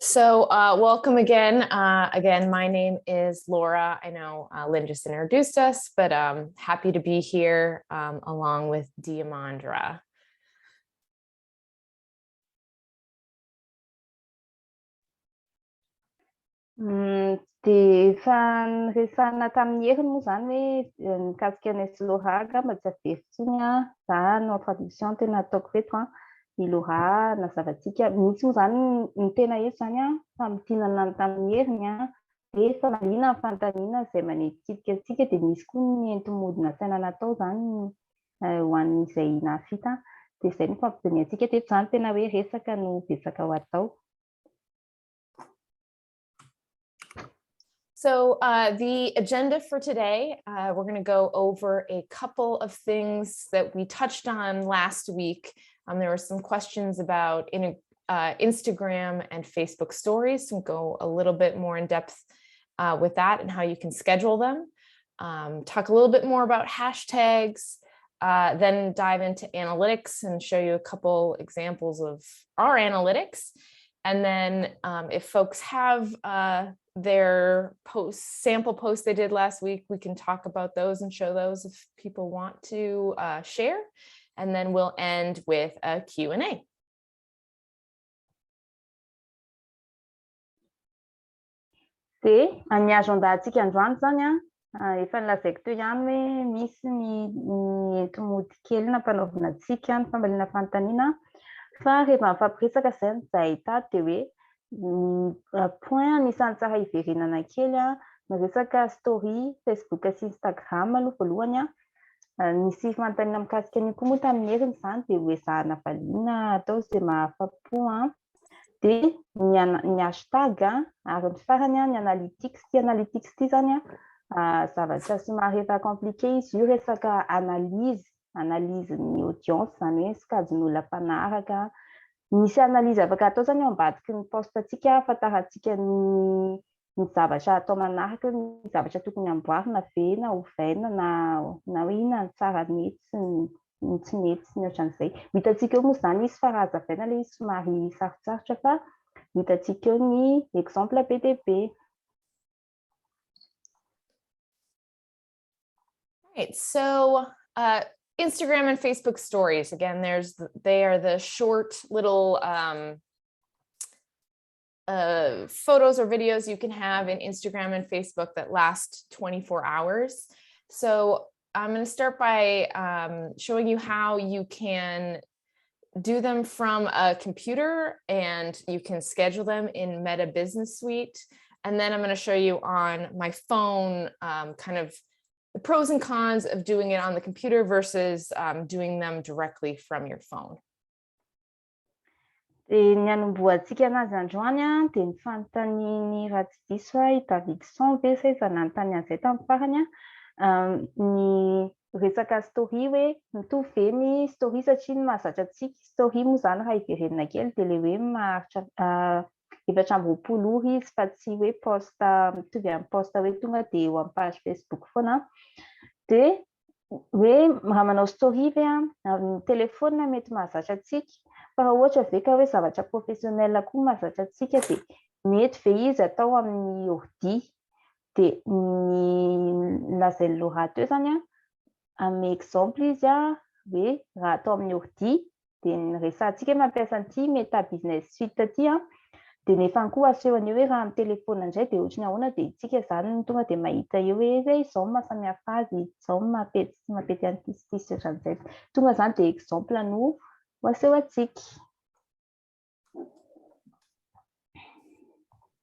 Welcome again. My name is Laura. I know Lynn just introduced us, but happy to be here along with Diamandra. Efa niresahana tamin'ny heriny moa zany hoe mikasika ny Laura mba tsy averitsiny za no traduction tena ataoko feto ny Laura nazavantsika misy moa zany ny tena eto zany famitinana tamin'ny heriny de fanaliana ny fanontaniana izay manetitsidika antsika de misy koa ny entomodina saina natao zany ho an'izay nafita de izay no fampidiniantsika teto zany tena hoe resaka no betsaka ho atao. So the agenda for today, we're going to go over a couple of things that we touched on last week. There were some questions about Instagram and Facebook stories, so go a little bit more in depth with that and how you can schedule them. Talk a little bit more about hashtags, then dive into analytics and show you a couple examples of our analytics. And then if folks have their sample posts they did last week, we can talk about those and show those if people want to share. And then we'll end with a Q&A. De ny agendantsika androany zany efa nilazaiko teo ihany hoe misy ny entomody kely nampanaovina antsika ny fambaliana fanontaniana fa rehefa mifampiresaka zay no ahita de hoe point anisan'ny tsara hiverenana kely miresaka story Facebook sy Instagram aloha voalohany nisy fanontaniana mikasika ny koa moa tamin'ny heriny zany de hoe zahana valiana atao izay mahafa-po de ny hashtag ary ny farany ny analytics ty zany zavatra somary efa compliqué izy io resaka analyse ny audience zany hoe sikajin'olona mpanaraka misy analyse afaka atao zany ambadiky ny postantsika afantarantsika ny zavatra atao manaraka ny zavatra tokony amboarina ve na ovaina na hoe inona ny tsara mety ny tsy mety sy ny ohatran'izay hitantsika eo moa zany izy fa raha hazavaina le izy somary sarotsarotra fa hitantsika eo ny exemple PDB. Right, so Instagram and Facebook stories, again, they are the short little photos or videos you can have in Instagram and Facebook that last 24 hours. So I'm going to start by showing you how you can do them from a computer and you can schedule them in Meta Business Suite. And then I'm going to show you on my phone kind of the pros and cons of doing it on the computer versus doing them directly from your phone. De ny anomboantsika anazy androany de ny fanontaniany raha tsy diso David Son ve zay efa nanontany an'izay tamin'ny farany ny resaka story hoe mitovy ve ny story satria ny mahazatra antsika story moa zany raha hiverenana kely de le hoe maharitra 720 ora izy fa tsy hoe posta mitovy amin'ny posta hoe tonga de eo amin'ny page Facebook foana de hoe raha manao story ve ny telefona mety mahazatra antsika fa raha ohatra ve ka hoe zavatra professionnel koa mahazatra antsika de mety ve izy atao amin'ny ordi de ny lazain'ny Laura teo zany ame exemple izy hoe raha atao amin'ny ordi de ny resantsika mampiasa an'ity Meta Business Suite ty de nefa koa asehony hoe raha amin'ny telefona indray de ohatrany ahoana de itsika zany tonga de mahita eo hoe izao mahasamihafa azy izao mapety an'tisy ohatran'izay tonga zany de exemple no aseho antsika.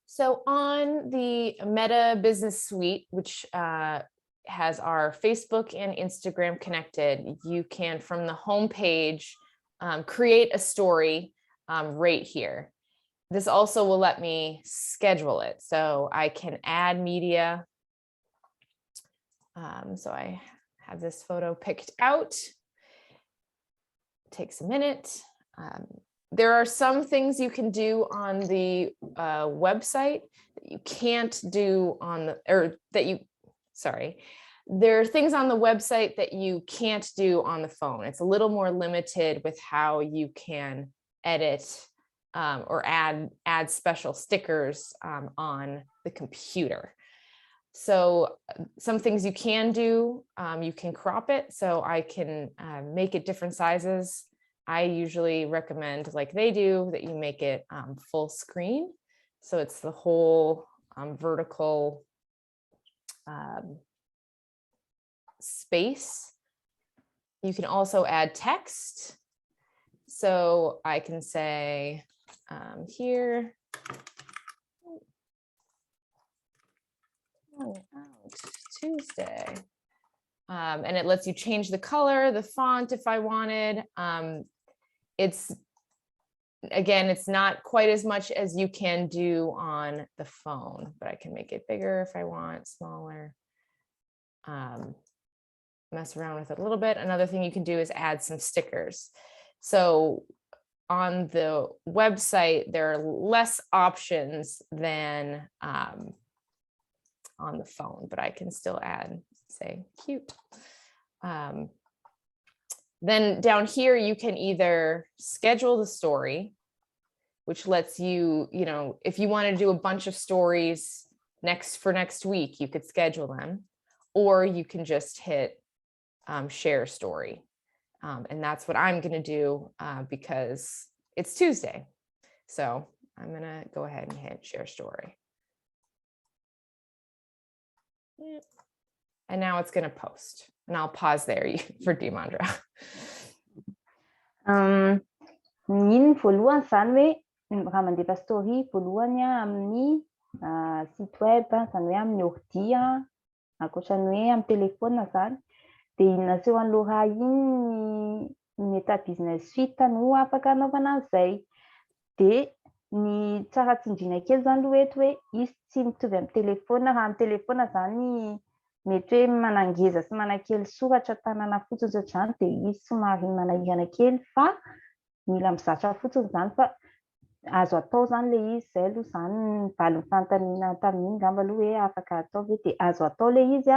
So on the Meta Business Suite, which has our Facebook and Instagram connected, you can, from the home page, create a story right here. This also will let me schedule it. So I can add media. So I have this photo picked out. It takes a minute. There are some things you can do on the website that you can't do on the, or that you, sorry. There are things on the website that you can't do on the phone. It's a little more limited with how you can edit or add special stickers on the computer. So some things you can do, you can crop it. So I can make it different sizes. I usually recommend, like they do, that you make it full screen. So it's the whole vertical space. You can also add text. So I can say here, out Tuesday. And it lets you change the color, the font if I wanted. Again, it's not quite as much as you can do on the phone, but I can make it bigger if I want, smaller. Mess around with it a little bit. Another thing you can do is add some stickers. So on the website, there are less options than on the phone, but I can still add, say, cute. Then down here, you can either schedule the story, which lets you, if you want to do a bunch of stories for next week, you could schedule them, or you can just hit share story. And that's what I'm going to do because it's Tuesday. So I'm going to go ahead and hit share story. And now it's going to post, and I'll pause there for Dimandra. Ny voalohany zany hoe raha mandefa story voalohany amin'ny site web zany hoe amin'ny ordi ankoatran'ny hoe amin'ny telefona zany, dia naseho an'lo raha iny ny meta business suite no afaka anaovana an'izay. Dia ny tsara tsindriana kely zany lo eto hoe izy tsy mitovy amin'ny telefona. Raha amin'ny telefona zany mety hoe manangeza sy manakely soratra tanana fotsiny ohatrany, dia izy somary manahirana kely, fa mila mizatra fotsiny zany, fa azo atao zany le izy. Zay aloha zany valiny fanontaniana tamin'iny ngamba aloha hoe afaka atao ve, dia azo atao le izy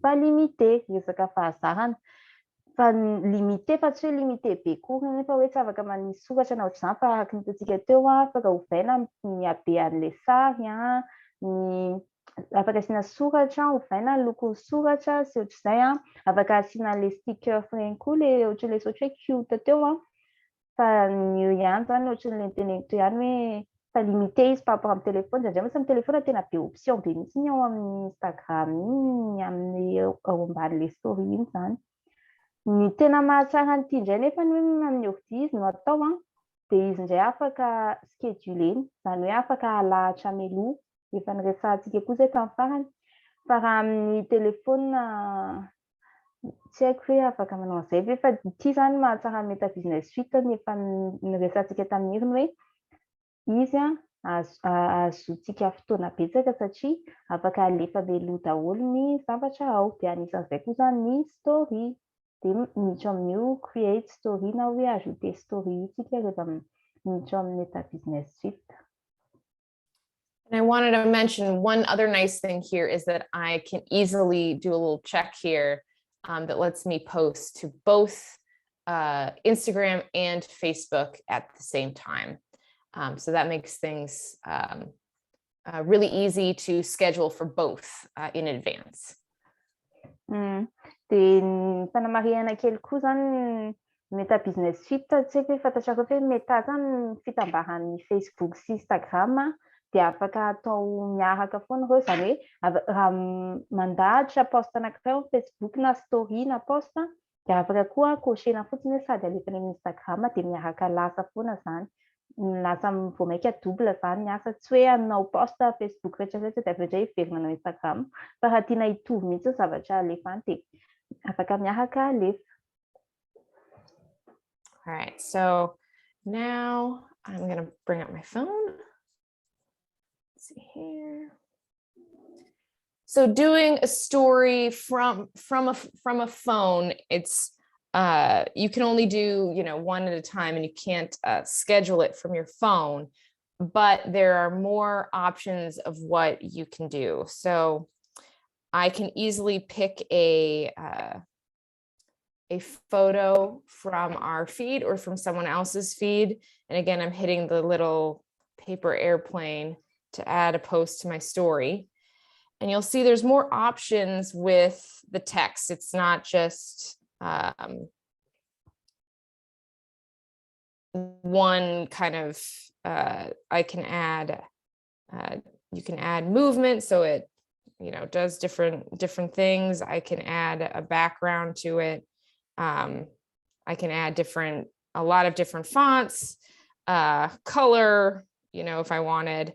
fa limité, resaka fahazarana fa limité, fa tsy hoe limité be kory nefa hoe tsy afaka manisy soratra na ohatr'izany, fa araka ny hitantsika teo afaka ovaina ny habean'le sary ny afaka asiana soratra, ovaina ny lokon'ny soratra sy ohatr'izay afaka asiana le sticker ireny koa, le ohatr'ilay ohatry hoe cute teo fa ny ihany zany ohatr'ilay teneniko teo ihany hoe fa limité izy par rapport amin'ny telefona, satria moa amin'ny telefona tena be option be mihitsy ao amin'ny Instagram iny, amin'ny ao ambanin'le story iny zany. Ny tena mahatsara nyity indray nefa ny hoe amin'ny ordi izy no atao dia izy indray afaka scheduleny, zany hoe afaka alahatra meloa, efa niresahantsika koa zay tamin'ny farany. Fa raha amin'ny telefona tsy haiko hoe afaka manao an'izay ve, fa ity zany mahatsara ny meta business suite ny efa niresahantsika tamin'ny hiriny hoe izy azotsika fotoana betsaka satria afaka alefa meloa daholo ny zavatra ao, dia anisan'izay koa zany ny story. Dia miditra amin'io create story na hoe ajouter story isika rehefa miditra amin'ny meta business suite. And I wanted to mention one other nice thing here is that I can easily do a little check here that lets me post to both Instagram and Facebook at the same time. So that makes things really easy to schedule for both in advance. Dia ny fanamarihana kely koa zany meta business suite, tsy haiko hoe fantatrako hoe meta zany fitambaran'ny Facebook sy Instagram, dia afaka atao miaraka foana ireo, zany hoe raha mandahatra post anankiray amin'ny Facebook na story na post, dia afaka koa cochena fotsiny hoe sady alefana amin'ny Instagram, dia miaraka lasa foana zany, lasa voamaika double zany ny asa, tsy hoe anao post Facebook rehetrarehetra dia avy hiverina anao Instagram, fa raha tiana hitovy mihitsy zavatra alefany dia afaka miaraka alefa. All right, so now I'm going to bring up my phone. Let's see here. So doing a story from a phone, it's you can only do one at a time, and you can't schedule it from your phone, but there are more options of what you can do. So I can easily pick a a photo from our feed or from someone else's feed. And again, I'm hitting the little paper airplane to add a post to my story. And you'll see there's more options with the text. It's not just one kind of, I can add, you can add movement, so it, does different things. I can add a background to it. I can add a lot of different fonts, color, if I wanted.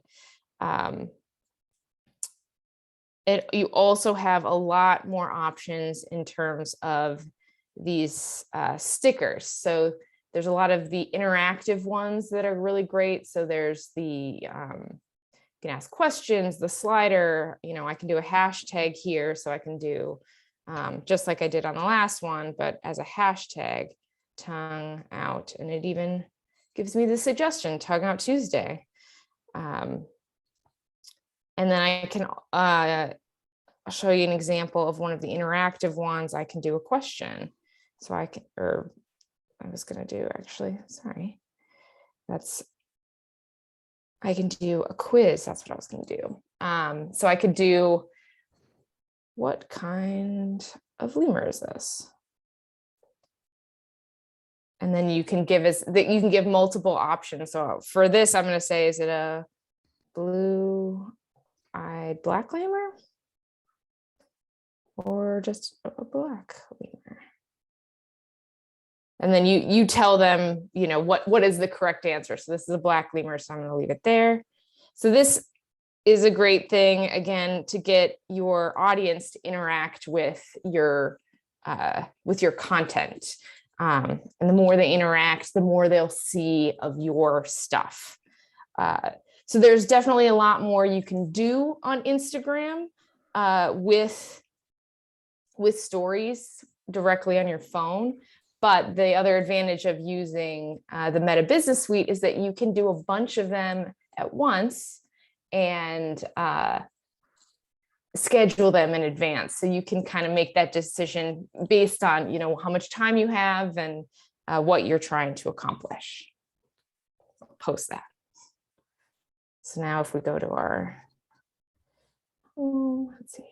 You also have a lot more options in terms of these stickers. So there's a lot of the interactive ones that are really great. So there's the, you can ask questions, the slider, I can do a hashtag here. So I can do just like I did on the last one, but as a hashtag, tongue out, and it even gives me the suggestion, tongue out Tuesday. And then I can I'll show you an example of one of the interactive ones. I can do a question. So I can, or I was going to do actually, sorry. I can do a quiz. That's what I was going to do. So I could do, what kind of lemur is this? And then you can give multiple options. So for this, I'm going to say, is it a blue-eyed black lemur or just a black lemur? And then you tell them, what is the correct answer. So this is a black lemur, so I'm going to leave it there. So this is a great thing, again, to get your audience to interact with your content. And the more they interact, the more they'll see of your stuff. So there's definitely a lot more you can do on Instagram with stories directly on your phone. But the other advantage of using the Meta Business Suite is that you can do a bunch of them at once and schedule them in advance. So you can kind of make that decision based on, how much time you have and what you're trying to accomplish. I'll post that. So now if we go to our, let's see,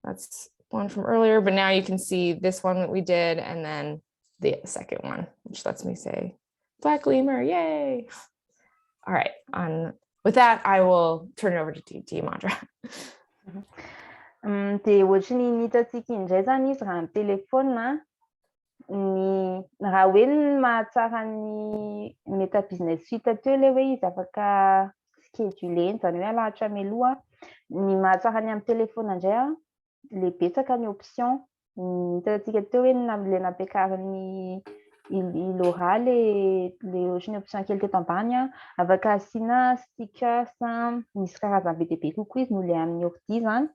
that's one from earlier, but now you can see this one that we did, and then the second one, which lets me say black lemur, yay. All right, with that, I will turn it over to Diamandra. Dia ohatry ny hitantsika indray zany izy raha ny telefona, raha hoe ny mahatsara ny Meta Business Suite teo le hoe izy afaka scheduleny, zany hoe alahatra mialoha. Ny mahatsara ny amin'ny telefona indray le betsaka ny option. Hitantsika teo hoe le nampiakarin'ny Laura le ohatry ny option kely teto ambany, afaka asiana stickers, misy karazany be dia be kokoa izy noho le amin'ny ordi zany.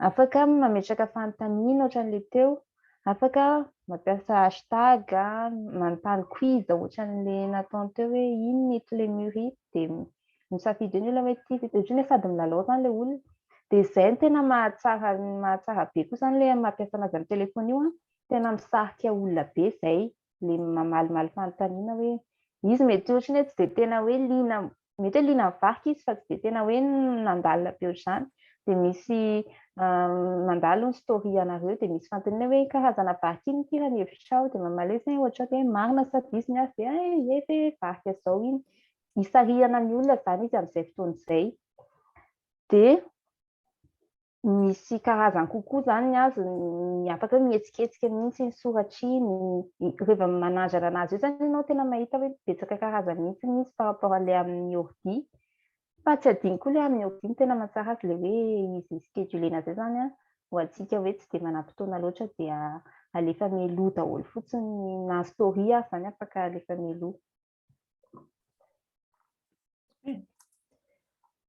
Afaka mametraka fanontaniana ohatran'le teo, afaka mampiasa hashtag, manontany quiz ohatran'le nataony teo hoe ino eto le murite, dia misafidy ny olona hoe ohatry ny sady milalao zany le olona. Dia izay no tena mahatsara be koa zany le mampiasa anazy amin'ny telefona io, tena misarika olona be izay le mamalimaly fanontaniana hoe izy mety ohatry ny hoe tsy dia tena hoe mety hoe liana mivarika izy fa tsy dia tena hoe nandalina be ohatr'izany. Dia misy mandalo ny story anareo, dia misy fanontaniana hoe karazana varika iny ty raha ny hevitrao, dia mamaly hoe ohatra hoe marina sa diso ny azy, dia ve varika zao iny, hisarihana ny olona zany izy amin'izay fotoana izay. Dia misy karazany kokoa zany ny azy, afaka mihetsiketsika mihitsy ny soratra iny, rehefa manandrana anazy io zany ianao tena mahita hoe betsaka karazany mihitsy izy par rapport an'le amin'ny ordi. Fa tsy adiny koa le amin'ny ordi ny tena mahatsara azy le hoe izy schedulena zay zany ho antsika hoe tsy dia manam-potoana loatra dia alefa mialoha daholo fotsiny, na story zany afaka alefa mialoha.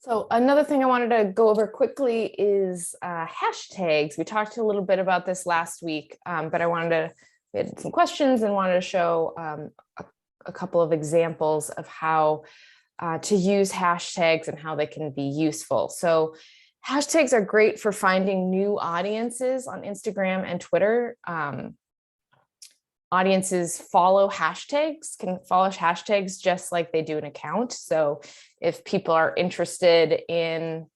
So another thing I wanted to go over quickly is hashtags. We talked a little bit about this last week, but we had some questions and wanted to show a couple of examples of how to use hashtags and how they can be useful. So Hashtags are great for finding new audiences on Instagram and Twitter. Audiences can follow hashtags just like they do an account. So if people are interested in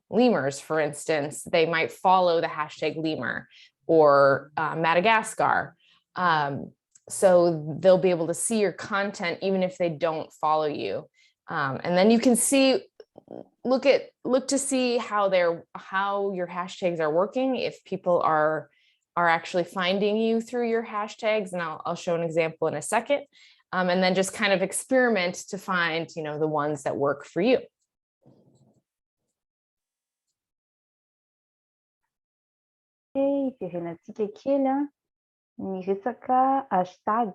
lemurs, for instance, they might follow the hashtag lemur or Madagascar. So they'll be able to see your content even if they don't follow you. And then you can see, look to see how your hashtags are working, if people are actually finding you through your hashtags. And I'll show an example in a second. And then just kind of experiment to find, the ones that work for you. Iverenantsika kely ny resaka hashtag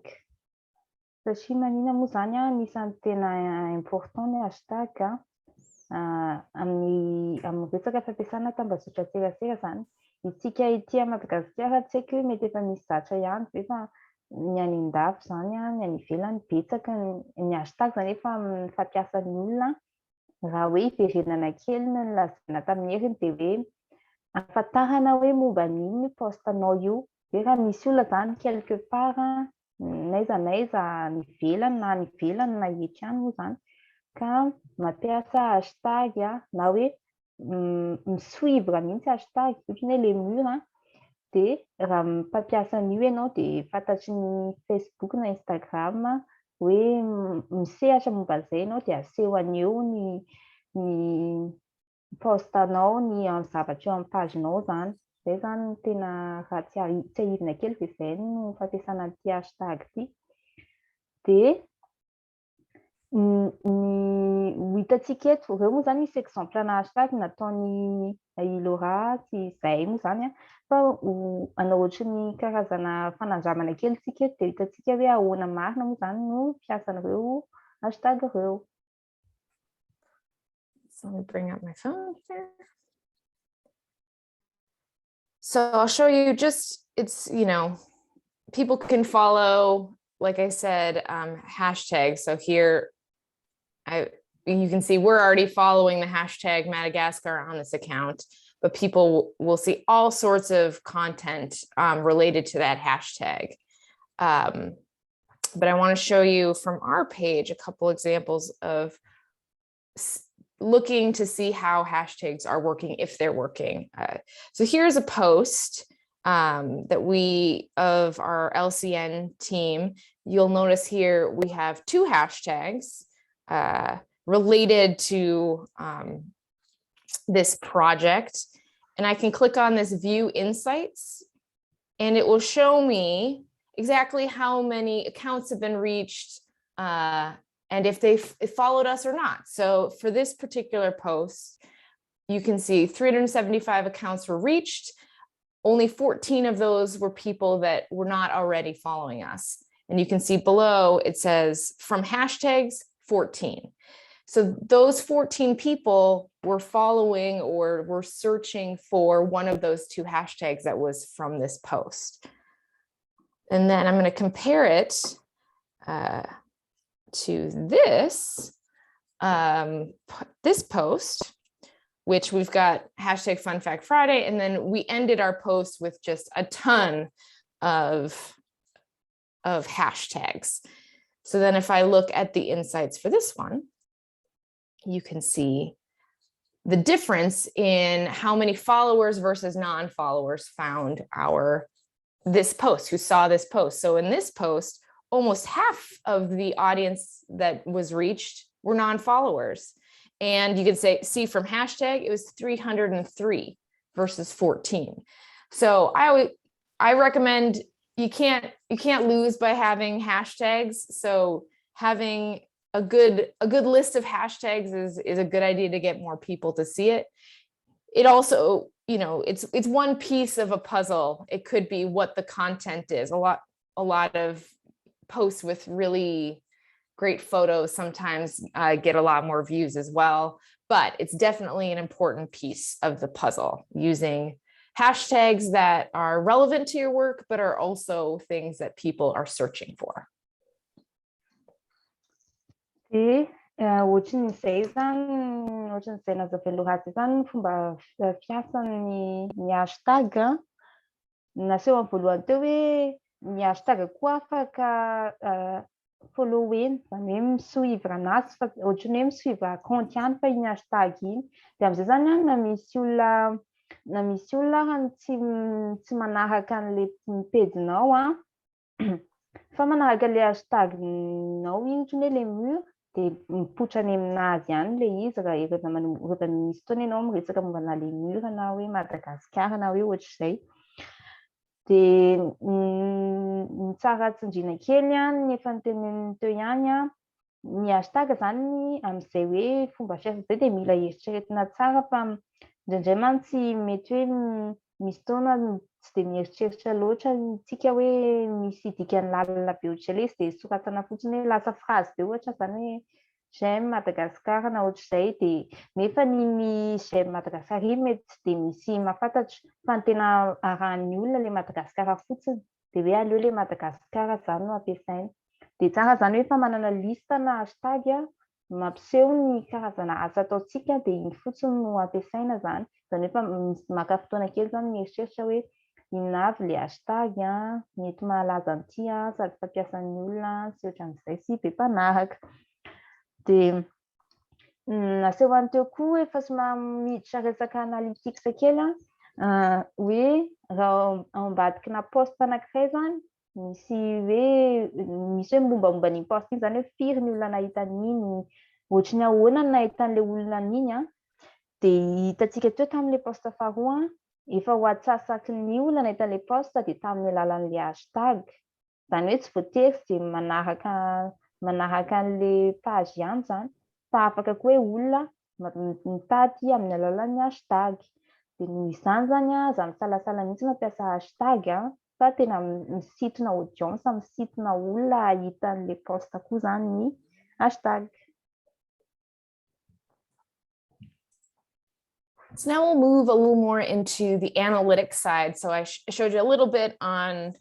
satria maninona moa zany anisan'ny tena important ny hashtag amin'ny resaka fampiasana tambazotra serasera zany. Itsika ity Madagasikara tsy haiko hoe mety efa misy zatra ihany ve fa ny any andafy zany ny any ivelany betsaka ny hashtag zany efa fampiasan'ny olona raha hoe iverenana kely no nilazana tamin'ny heriny dia hoe ahafantarana hoe momba n'ino postanao io, hoe raha misy olona zany quelque part n'aiza ny ivelany na eto ihany moa zany ka mampiasa hashtag na hoe mi-suivre mihitsy hashtag ohatran'ny hoe Lemur dia raha mpampiasa an'io ianao dia fantatry ny Facebook na Instagram hoe misehatra momba izay ianao dia aseho an'eo ny postanao ny zavatra eo amin'ny pagenao zany. Izay zany tena raha tsy ahivina kely dia izay no fampiasana an'ity hashtag ity. Dia ny hitantsika eto ireo moa zany misy exemple na hashtag nataony Laura sy izay moa zany fa anao ohatran'ny karazana fanandramana kely tsika eto dia hitantsika hoe ahoana marina moa zany no fiasan'ireo hashtag ireo. So let me bring up my phone here. So I'll show you it's, people can follow, like I said, hashtags. So here, you can see we're already following the hashtag Madagascar on this account, but people will see all sorts of content related to that hashtag. But I want to show you from our page a couple examples of looking to see how hashtags are working, if they're working. So here's a post that of our LCN team. You'll notice here we have two hashtags related to this project. And I can click on this view insights and it will show me exactly how many accounts have been reached and if they followed us or not. So for this particular post, you can see 375 accounts were reached. Only 14 of those were people that were not already following us. And you can see below, it says from hashtags, 14. So those 14 people were following or were searching for one of those two hashtags that was from this post. And then I'm going to compare it to this post, which we've got hashtag Fun Fact Friday, and then we ended our post with just a ton of hashtags. So then if I look at the insights for this one, you can see the difference in how many followers versus non-followers found this post, who saw this post. So in this post, almost half of the audience that was reached were non-followers. And you can see from hashtag, it was 303 versus 14. So I recommend you can't lose by having hashtags. So having a good list of hashtags is a good idea to get more people to see it. It also, it's one piece of a puzzle. It could be what the content is. A lot of posts with really great photos sometimes get a lot more views as well, but it's definitely an important piece of the puzzle, using hashtags that are relevant to your work, but are also things that people are searching for. Dia Ohatran'izay zany ohatran'izay nazavain'ny lohatry zany fomba fiasan'ny hashtag naseho amin'ny voalohany teo hoe ny hashtag koa afaka followen zany hoe misuivre anazy fa ohatran'ny hoe misuivre compte ihany fa iny hashtag iny de am'izay zany na misy olona tsy manaraka an'le page-nao fa manaraka le hashtag-nao iny ohatran'ny hoe Lemur de mipoitra any aminazy ihany le izy raha rehefa misy fotoana ianao miresaka mombana Lemur na hoe Madagasikara na hoe ohatr'izay de ny tsara tsindriana kely ny efa noteneniny teo ihany ny hashtag zany am'izay hoe fomba fiasa zay de mila eritreretina tsara fa indraindray mantsy mety hoe misy fotoana tsy de mieritreritra loatra tsika hoe misy dikany lalina be ohatr'izay le izy de soratana fotsiny hoe lasa phrase be ohatra zany hoe j'aime Madagasikara na ohatr'izay de nefa ny j'aime Madagasikara iny mety tsy de misy mahafantatra fa ny tena arahan'ny olona le Madagasikara fotsiny de hoe aleo le Madagasikara zany no ampiasaina de tsara zany hoe fa manana lista na hashtag mampiseho ny karazana asa ataontsika de iny fotsiny no ampiasaina zany hoe fa maka fotoana kely zany mieritreritra hoe inona avy le hashtag mety mahalaza an'ity sady fampiasan'ny olona sy ohatran'izay sy be mpanaraka de naseho any teo koa efa somary miditra resaka analytics kely hoe raha ao ambadikina poste anankiray zany misy hoe mombamomba ny poste iny zany hoe firy ny olona nahita an'iny ohatry ny ahoana ny nahitan'le olona an'iny de hitantsika teo tamin'le poste faharoa efa ho atsasaky ny olona nahitan'le poste de tamin'ny alalan'le hashtag zany hoe tsy voatery de manaraka an'le page ihany zany fa afaka koa hoe olona mitady amin'ny alalan'ny hashtag de izany zany aza misalasala mihitsy mampiasa hashtag fa tena misintona audience misintona olona ahitan'le poste koa zany ny hashtag. So now we'll move a little more into the analytics side. So I showed you a little bit on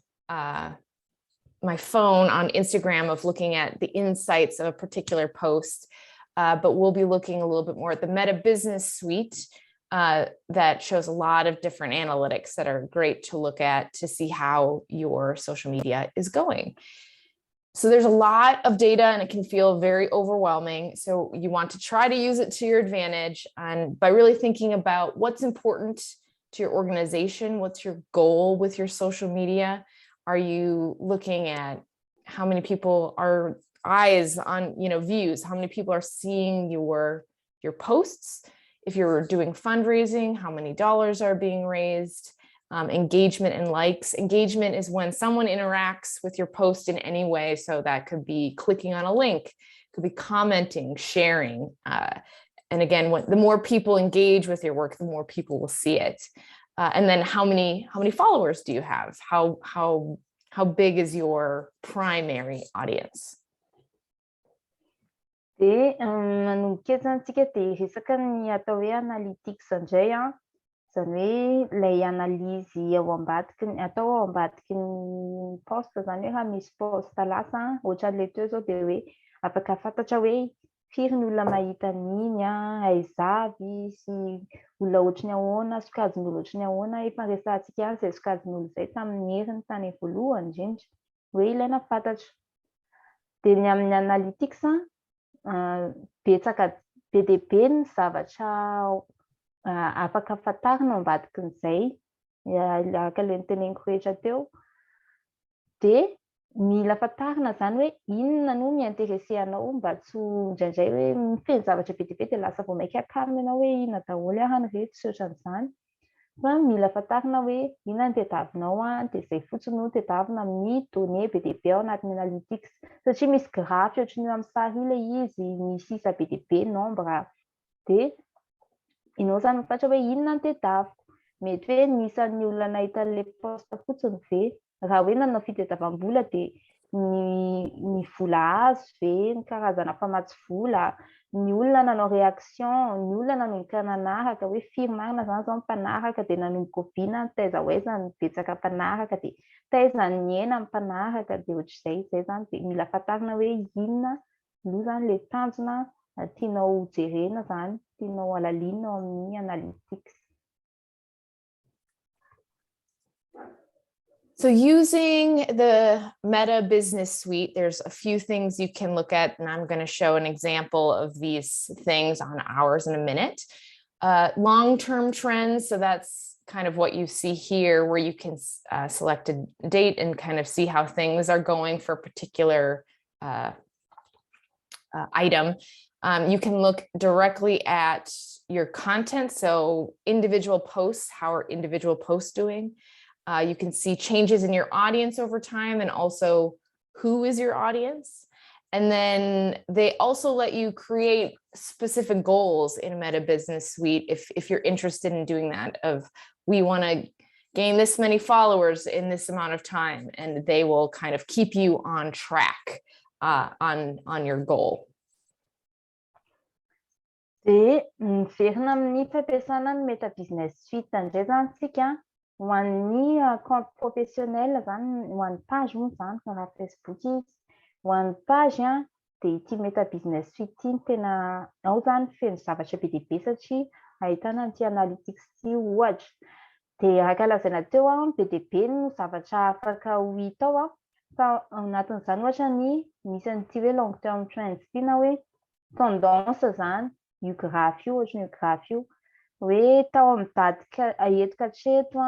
my phone on Instagram of looking at the insights of a particular post, but we'll be looking a little bit more at the Meta Business Suite that shows a lot of different analytics that are great to look at to see how your social media is going. So there's a lot of data and it can feel very overwhelming. So you want to try to use it to your advantage and by really thinking about what's important to your organization, what's your goal with your social media. Are you looking at how many people are eyes on, views, how many people are seeing your posts? If you're doing fundraising, how many dollars are being raised? Engagement and likes. Engagement is when someone interacts with your post in any way. So that could be clicking on a link, could be commenting, sharing. And again, the more people engage with your work, the more people will see it. And then how many followers do you have? How big is your primary audience? De manomboka antsika de resaka ny atao hoe analytics indray zany hoe ilay analizy atao ao ambadiky ny poste zany hoe raha misy poste lasa ohatran'le teo zao de hoe afaka fantatra hoe firy ny olona mahita an'iny aizavy sy olona ohatry ny ahoana sokajin'olona ohatry ny ahoana efa resahantsika ihany izay sokajin'olona izay tamin'ny heriny tany voalohany indrindra hoe ilaina fantatra de ny amin'ny analytics betsaka be dia be ny zavatra afaka fantarina ao ambadikin'izay araka le niteneniko rehetra teo de mila fantarina zany hoe inona no miinteresse anao mba tsy indraindray hoe mifeny zavatra be dia be de lasa vao maika akamina ianao hoe inona daholo arany reto sy ohatran'izany fa mila fantarina hoe inona no tediavinao de zay fotsiny no tediavina amin'ny données be dia be ao anatin'ny analytics satria misy graphe ohatry ny amin'ny sary ilay izy misy isa be dia be nombre de ianao zany mifantatra hoe inona no tediaviko mety hoe nisan'ny olona nahita an'le poste fotsiny ve raha hoe nanao fitadiavam-bola de ny vola azo ve ny karazana famatsy vola ny olona nanao réaction ny olona nanomboka nanaraka hoe firy marina zany zao mpanaraka de nanomboka oviana ny taiza hoaiza ny betsaka mpanaraka de taiza ny hena mpanaraka de ohatr'izay zany de mila fantarina hoe inona no zany le tanjona tianao jerena zany, tianao alaliana amin'ny analytics. So using the Meta Business Suite, there's a few things you can look at, and I'm going to show an example of these things on hours in a minute. Long-term trends, so that's kind of what you see here, where you can select a date and kind of see how things are going for a particular item. You can look directly at your content, so individual posts, how are individual posts doing? You can see changes in your audience over time and also who is your audience. And then they also let you create specific goals in Meta Business Suite if you're interested in doing that, of we want to gain this many followers in this amount of time, and they will kind of keep you on track on your goal. De miverina amin'ny fampiasana ny Meta Business Suite indray zany sika ho an'ny compte professionnel zany, ho an'ny page moa zany karaha Facebook izy, ho an'ny page de ity Meta Business Suite ity no tena ao zany feno zavatra be dia be satria ahitana an'ity analytics ity ohatra. De araka lazaina teo be dia be no zavatra afaka ho hita ao fa anatin'izany ohatra ny misy an'ity hoe long term trends ity na hoe tendance zany, io graph io ohatra io graph io hoe tao amin'ny dady eto katreto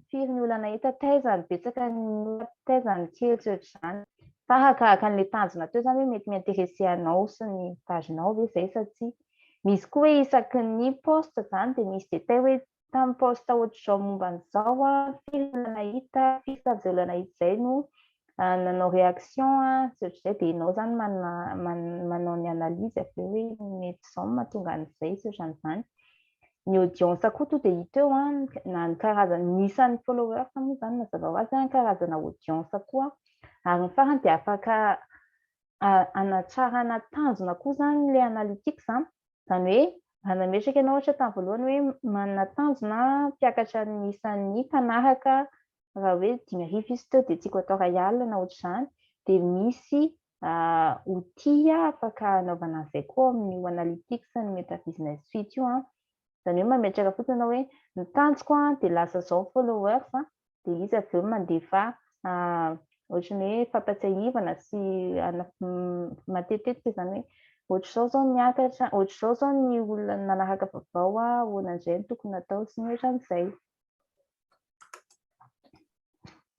firy ny olana hita, taizany betsaka ny taizany kely sy ohatr'izany. Fa arakaraka an'ilay tanjona teo zany hoe mety miinteresse anao sy ny pagenao ve zay sa tsy. Misy koa hoe isaky ny post zany de misy détail hoe tamin'ny post ohatr'izao momba an'izao firy olana hita, firy tamin'izay olana hita zay no nanao réaction sy ohatr'izay, de ianao zany manao ny analyse avy eo hoe mety izao no mahatonga an'izay sy ohatran'izany. Ny audience koa to de hita eo na ny karazany nisan'ny followers moa zany mazava ho azy karazana audience koa, ary ny farany de afaka anatsarana tanjona koa zany le analytics zany hoe anametraka ianao ohatra tamin'ny voalohany hoe manana tanjona mpiakatra ny isan'ny mpanaraka raha hoe 5,000 izy teo de tiako atao 1 alina na ohatr'izany, de misy outil afaka anaovana an'izay koa amin'ny analytics ny Meta Business Suite io zany hoe mametraka fotsiny hoe ny tanjoko de lasa zao followers de izy avy eo mandefa ohatrany hoe fampatsiahivana sy matetetika zany hoe ohatr'izao zao miakatra, ohatr'izao zao ny olona nanaraka vaovao ahoana indray no tokony atao sy ny ohatran'izay.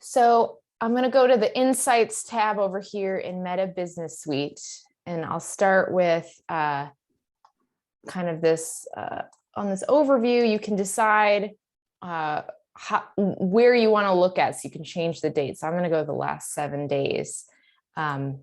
So I'm going to go to the Insights tab over here in Meta Business Suite, and I'll start with kind of this, on this overview, you can decide where you want to look at, so you can change the date. So I'm going to go to the last 7 days and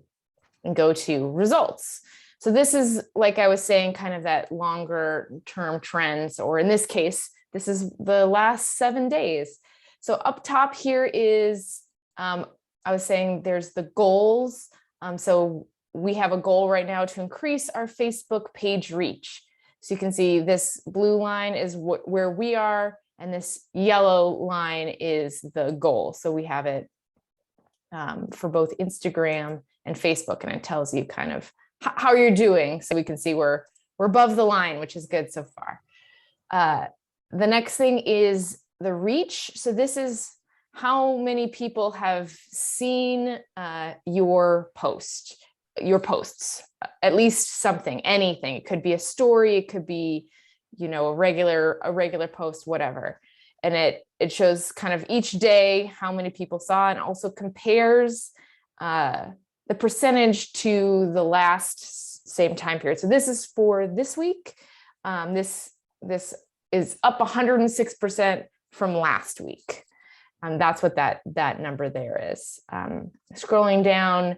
go to results. So this is, like I was saying, kind of that longer term trends, or in this case, this is the last 7 days. So up top here is, I was saying there's the goals. So we have a goal right now to increase our Facebook page reach. So you can see this blue line is where we are, and this yellow line is the goal. So we have it for both Instagram and Facebook, and it tells you kind of how you're doing. So we can see we're above the line, which is good so far. The next thing is the reach. So this is how many people have seen your posts, at least something, anything. It could be a story, it could be, you know, a regular post, whatever. And it shows kind of each day how many people saw, and also compares the percentage to the last same time period. So this is for this week. This is up 106% from last week. That's what that number there is. Scrolling down,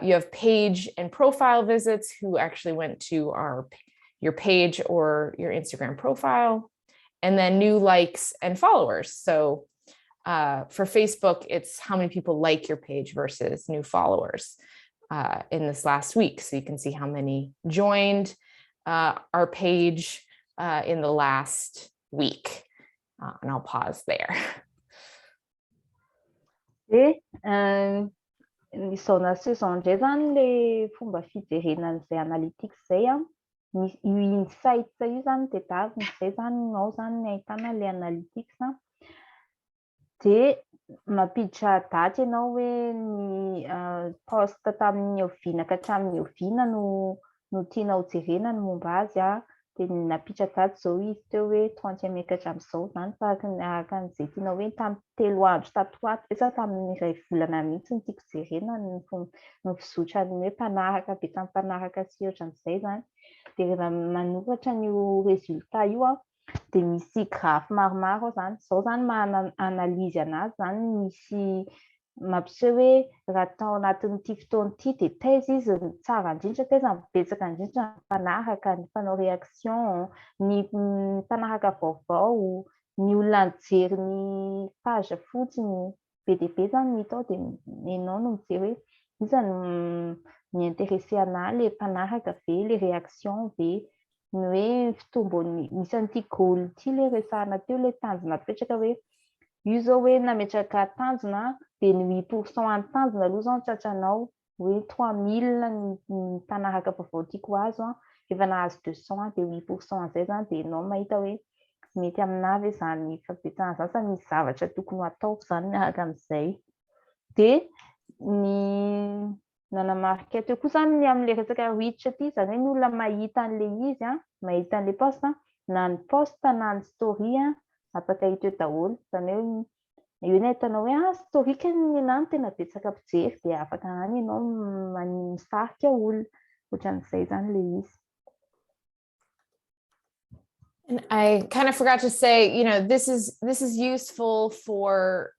you have page and profile visits, who actually went to your page or your Instagram profile, and then new likes and followers. So for Facebook, it's how many people like your page versus new followers in this last week. So you can see how many joined our page in the last week. And I'll pause there. Izao na saison indray zany le fomba fijerena an'izay analytics zay insights io zany tadiavina zay zany ao zany ahitana le analytics de mampiditra daty ianao hoe ny post tamin'ny oviana ka hatramin'ny oviana no tianao jerena ny momba azy de napitra daty zao izy teo hoe 30 mekatra am'izao zany araka an'izay tianao hoe tamin'ny 3 andro tatoato sa tamin'ny iray volana mihitsy ny tiako jerena ny fizotrany hoe mpanaraka betsa mpanaraka sy ohatran'izay zany de rehefa manoratra n'io résultat io de misy graphe maromaro zany zao zany maha-analyzy anazy zany misy mampiseho hoe raha tao anatin'ity fotoan'ity de taiza izy tsara indrindra taiza betsaka indrindra mpanaraka ny mpanao réaction ny mpanaraka vaovao ny olona nijery ny page fotsiny be dia be zany ny tao de ianao no mijery hoe iza ny intéressé ana le mpanaraka ve le réaction ve ny hoe fitombony misy an'ity goal ity le resahana teo le tanjona apetraka hoe io zao hoe nametraka tanjona de ny 8% any tanjona aloha zao tsatranao hoe 3000 ny mpanaraka vaovao tiako azo efa nahazo 200 de 8% zay zany de ianao mahita hoe mety amina ve zany fampetsana zany sa misy zavatra tokony ataoko zany miaraka amin'izay de ny nanamarika teo koa zany amin'le resaka reach ty zany hoe ny olona mahita an'le izy mahita an'le post na ny post na ny story afaka hita eo daholo zany hoe io ny ahitanao hoe story kany enany tena betsaka mpijery de afaka any ianao misarika olona ohatran'izay zany le izy. And I kind of forgot to say, this is useful for,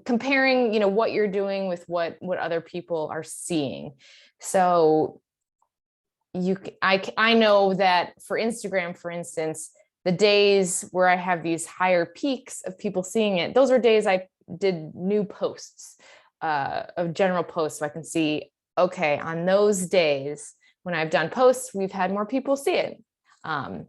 comparing, what you're doing with what other people are seeing. So I know that for Instagram, for instance, the days where I have these higher peaks of people seeing it, those are days I did new posts, of general posts. So I can see, okay, on those days when I've done posts, we've had more people see it. And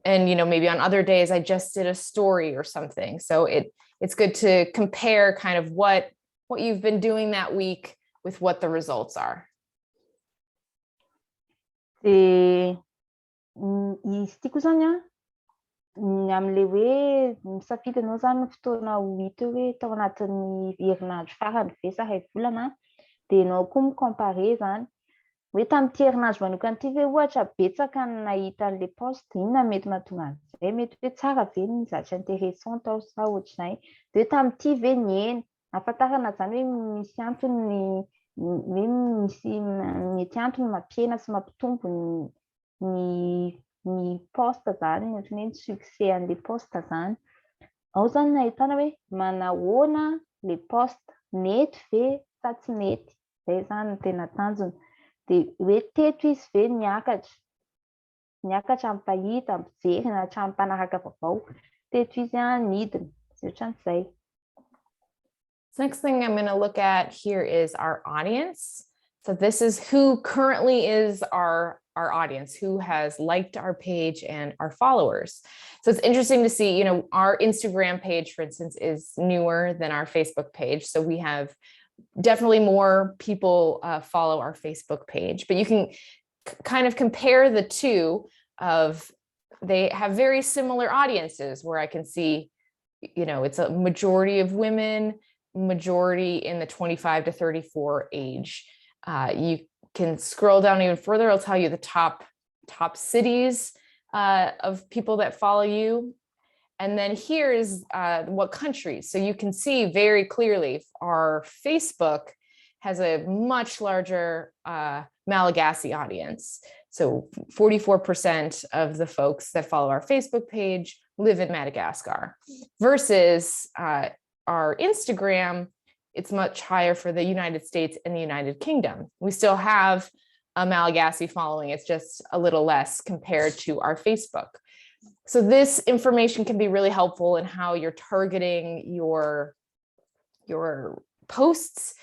maybe on other days I just did a story or something. So it's good to compare kind of what you've been doing that week with what the results are. Izy ty koa zany amin'le hoe misafidy anao zany fotoana hita hoe tao anatin'ny herinandro farany ve sa iray volana de ianao koa mikompare zany hoe tamin'ity herinandro manokana ity ve ohatra betsaka ny nahita an'le post inona mety mahatonga an'izay mety hoe tsara ve ny zavatra intéressant tao sa ohatr'izay de hoe tamin'ity ve nieny ahafantarana zany hoe misy antony hoe misy mety antony mampiena sy mampitombo ny post zany ohatran'ny hoe ny succès an'le post zany ao zany nahitana hoe manahoana le post mety ve sa tsy mety zay zany no tena tanjona de hoe teto izy ve niakatra amin'ny mpahita mijery na hatramin'ny mpanaraka vaovao teto izy nidina sy ohatran'izay. Next thing I'm going to look at here is our audience. So this is who currently is our audience, who has liked our page and our followers. So it's interesting to see, our Instagram page, for instance, is newer than our Facebook page. So we have definitely more people follow our Facebook page, but you can kind of compare the two they have very similar audiences where I can see, it's a majority of women, majority in the 25 to 34 age. You can scroll down even further. I'll tell you the top cities of people that follow you. And then here is what countries. So you can see very clearly our Facebook has a much larger Malagasy audience. So 44% of the folks that follow our Facebook page live in Madagascar versus our Instagram, it's much higher for the United States and the United Kingdom. We still have a Malagasy following. It's just a little less compared to our Facebook. So this information can be really helpful in how you're targeting your posts.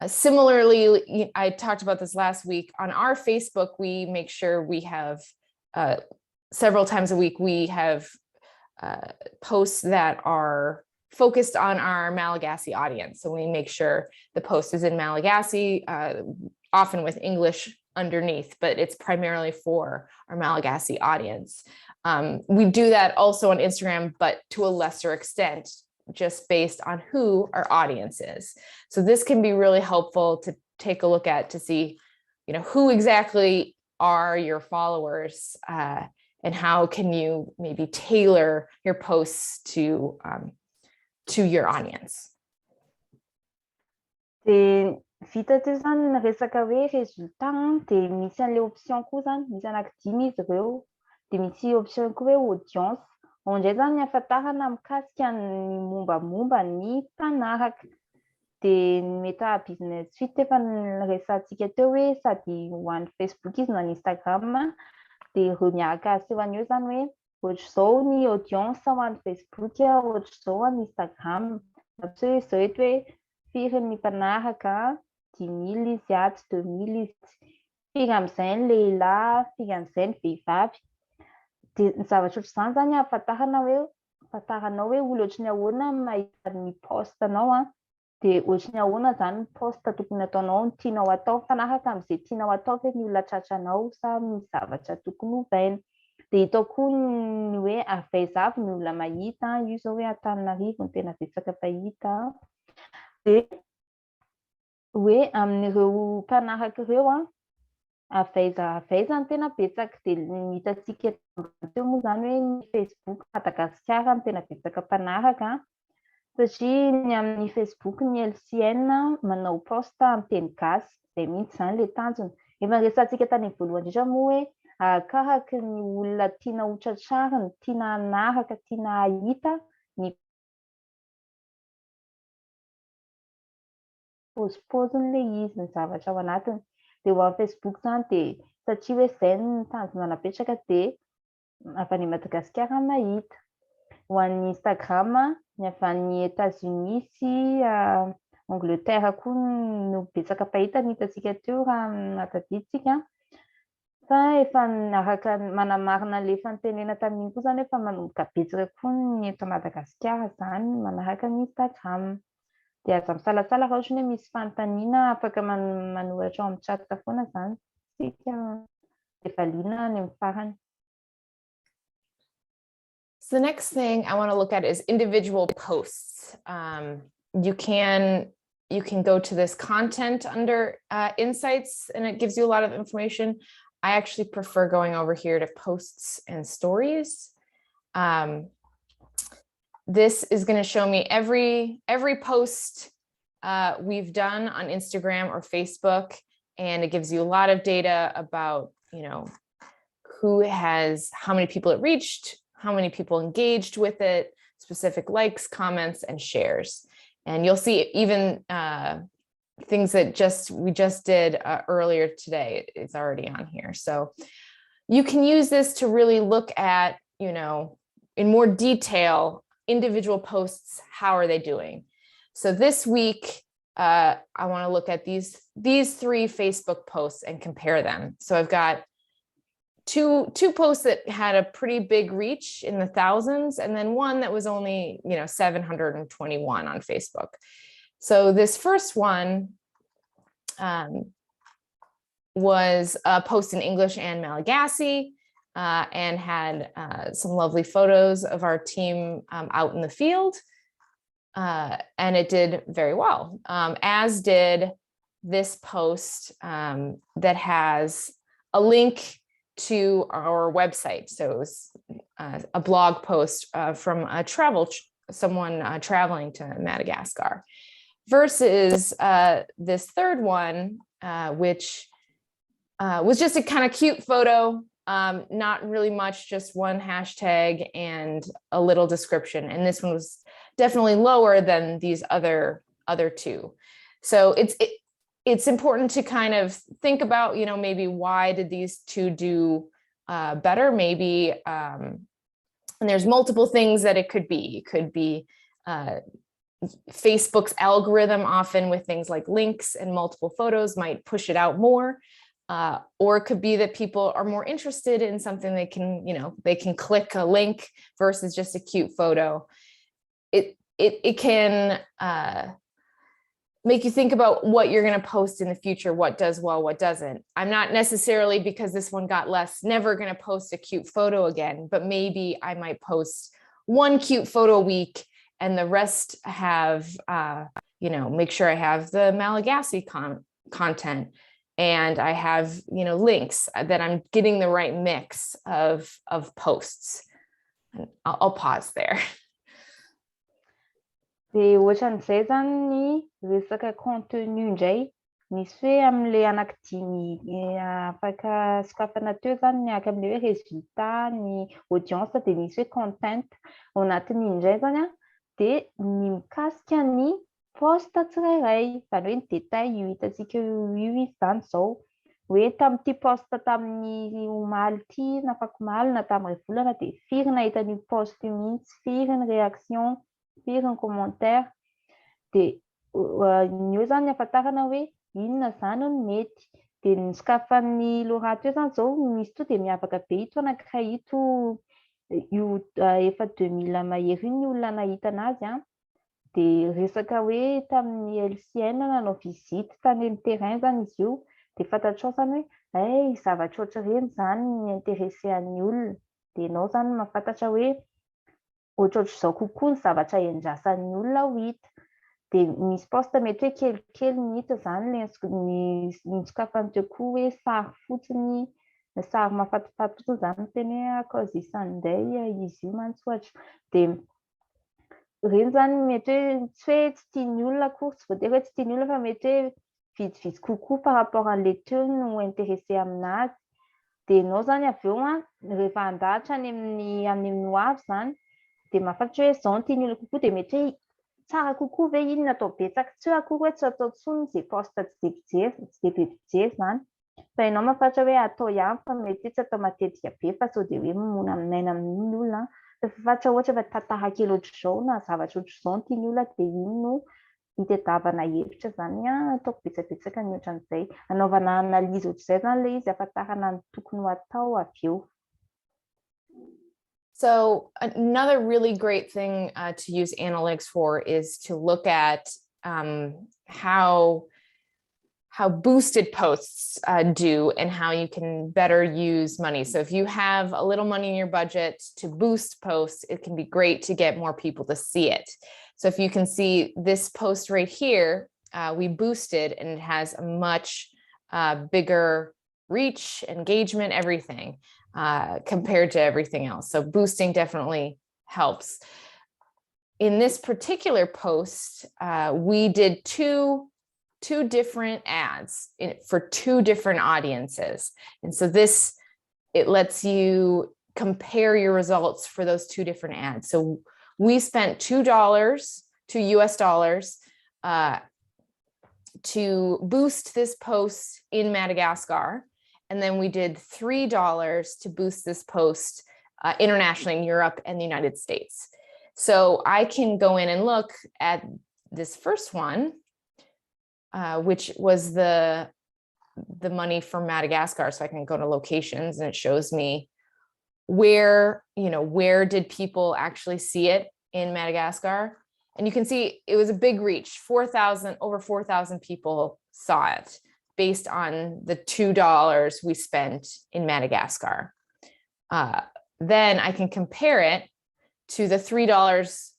Similarly, I talked about this last week. On our Facebook, we make sure we have several times a week, we have posts that are focused on our Malagasy audience. So we make sure the post is in Malagasy, often with English underneath, but it's primarily for our Malagasy audience. We do that also on Instagram, but to a lesser extent, just based on who our audience is. So this can be really helpful to take a look at to see, who exactly are your followers, and how can you maybe tailor your posts to your audience. De vita teo zany resaka hoe résultat de misy an'le option koa zany misy anankidimy izy ireo de misy option koa hoe audience ao ndray zany ahafantarana mikasika ny mombamomba ny mpanaraka de meta business fit efa resantsika teo hoe sady ho an'ny Facebook izy no an'ny Instagram de ireo miaraka aseho an'io zany hoe ohatr'izao ny audience ho an'ny Facebook ohatr'izao an'ny Instagram hoe zao eto hoe firy ny mpanaraka 10 000 izy ato 2 000 izy firy amin'izay ny lehilahy firy amin'izay ny vehivavy de ny zavatra ohatr'izany zany ahafantaranao hoe olo ohatry ny ahoana mahita ny postanao de ohatry ny ahoana zany ny posta tokony ataonao ny tianao atao fanaraka amin'izay tianao atao fe ny olona tratranao sa misy zavatra tokony hovaina de hitao koa ny hoe aveizavy ny olona mahita io zao hoe Antananarivo ny tena betsaka fahita de hoe amin'ireo mpanaraka ireo aveiza ny tena betsaka de ny hitantsika teo moa zany hoe ny Facebook Madagasikara ny tena betsaka mpanaraka satria ny amin'ny Facebook ny LCN manao posta amin'ny teny gasy izay mihitsy zany le tanjony efa resantsika tany voalohany indrindra moa hoe arakaraka ny olona tiana hotratrarina tiana hanaraka tiana hahita ny pôzipôziny le izy ny zavatra ao anatiny de ho amin'ny Facebook zany de satria hoe zay ny tanjona napetraka de avy any Madagasikara mahita ho an'ny Instagram ny avy any États-Unis sy Angleterre koa no betsaka fahita ny hitantsika teo raha natadiditsika fa efa araka manamarina le efa nitenena tamin'iny koa zany efa manomboka betsaka koa ny eto Madagasikara zany manaraka ny Instagram de aza misalasala raha ohatra hoe misy fanontaniana afaka manoratra ao amin'ny chat foana zany sika de valiana any amin'ny farany. So the next thing I want to look at is individual posts. You can go to this content under insights and it gives you a lot of information. I actually prefer going over here to posts and stories. This is going to show me every post we've done on Instagram or Facebook, and it gives you a lot of data about, how many people it reached, how many people engaged with it, specific likes, comments, and shares. And you'll see even things that we just did earlier today. It's already on here. So you can use this to really look at, in more detail, individual posts, how are they doing? So this week, I want to look at these 3 Facebook posts and compare them. So I've got two posts that had a pretty big reach in the thousands, and then one that was only 721 on Facebook. So this first one was a post in English and Malagasy, and had some lovely photos of our team out in the field, and it did very well, as did this post that has a link to our website. So it was a blog post from someone traveling to Madagascar, versus this third one, which was just a kind of cute photo, not really much, just one hashtag and a little description. And this one was definitely lower than these other 2. So it's important to kind of think about, maybe why did these 2 do better? Maybe, and there's multiple things that it could be. It could be Facebook's algorithm, often with things like links and multiple photos, might push it out more. Or it could be that people are more interested in something they can click a link versus just a cute photo. It can make you think about what you're going to post in the future, what does well, what doesn't. I'm not necessarily, because this one got less, never going to post a cute photo again, but maybe I might post one cute photo a week and the rest have, make sure I have the Malagasy content and I have, links that I'm getting the right mix of posts. And I'll pause there. De ohatran'izay zany ny resaka contenu indray, misy hoe am'le anankidimy afaka sokafana teo zany miaraka am'le hoe résultat, ny audience de misy hoe content. Ao anatin'indray zany de ny mikasika ny post tsirairay, zany hoe ny détail io hitantsika io zany zao. Hoe tamin'ity post tamin'ny omaly ity nafako omaly na tamin'ny ray volana de firy nahita ny post io mihitsy, firy ny réaction, firy ny commentaire. De ny eo zany ahafantarana hoe inona zany no mety. De ny sokafan'ny lorato eo zany zao misy to de miavaka be ito anankiray ito io efa 2000 mahery iny olona nahita anazy de resaka hoe tamin'ny LCN nanao visite tany amin'ny terrain zany izy io. De fantatrao zany hoe zavatra ohatr'ireny zany ny intéressé an'ny olona. De ianao zany mahafantatra hoe ohatrohatr'izao kokoa ny zavatra iandrasan'ny olona ho hita. De misy post mety hoe kelikely ny hita zany ny sokafany teo koa hoe sary fotsiny, sary mahafatifaty fotsiny zany teny hoe cause isan'inday izy io mantsy ohatra. De reny zany mety hoe tsy tian'ny olona akory, tsy voatery hoe tsy tian'ny olona fa mety hoe vidividy kokoa par rapport an'le teo no intéressé aminazy. De ianao zany avy eo rehefa andahatra any amin'ny ho avy zany de mahafantatra hoe zao no tian'ny olona kokoa de mety hoe tsara kokoa ve iny natao betsaka tsy hoe akory hoe tsy atao tsony zay post tsy de be pijery zany. Fa ianao mahafantatra hoe atao ihany fa mety tsy atao matetika be fa sao de hoe mona minaina amin'iny olona. Fa fantatra ohatra fa tantara kely ohatr'izao na zavatra ohatr'izao no tian'ny olona de iny no hitadiavana hevitra zany ataoko betsabetsaka ny ohatran'izay. Anaovana analyse ohatr'izay zany le izy ahafantarana ny tokony ho atao avy eo. So another really great thing to use analytics for is to look at how boosted posts do and how you can better use money. So if you have a little money in your budget to boost posts, it can be great to get more people to see it. So if you can see this post right here, we boosted and it has a much bigger reach, engagement, everything compared to everything else. So boosting definitely helps. In this particular post, we did two different ads for two different audiences. And so it lets you compare your results for those two different ads. So we spent $2 US dollars to boost this post in Madagascar. And then we did $3 to boost this post internationally in Europe and the United States. So I can go in and look at this first one, which was the money from Madagascar. So I can go to locations and it shows me where did people actually see it in Madagascar. And you can see it was a big reach, over 4,000 people saw it based on the $2 we spent in Madagascar. Then I can compare it to the $3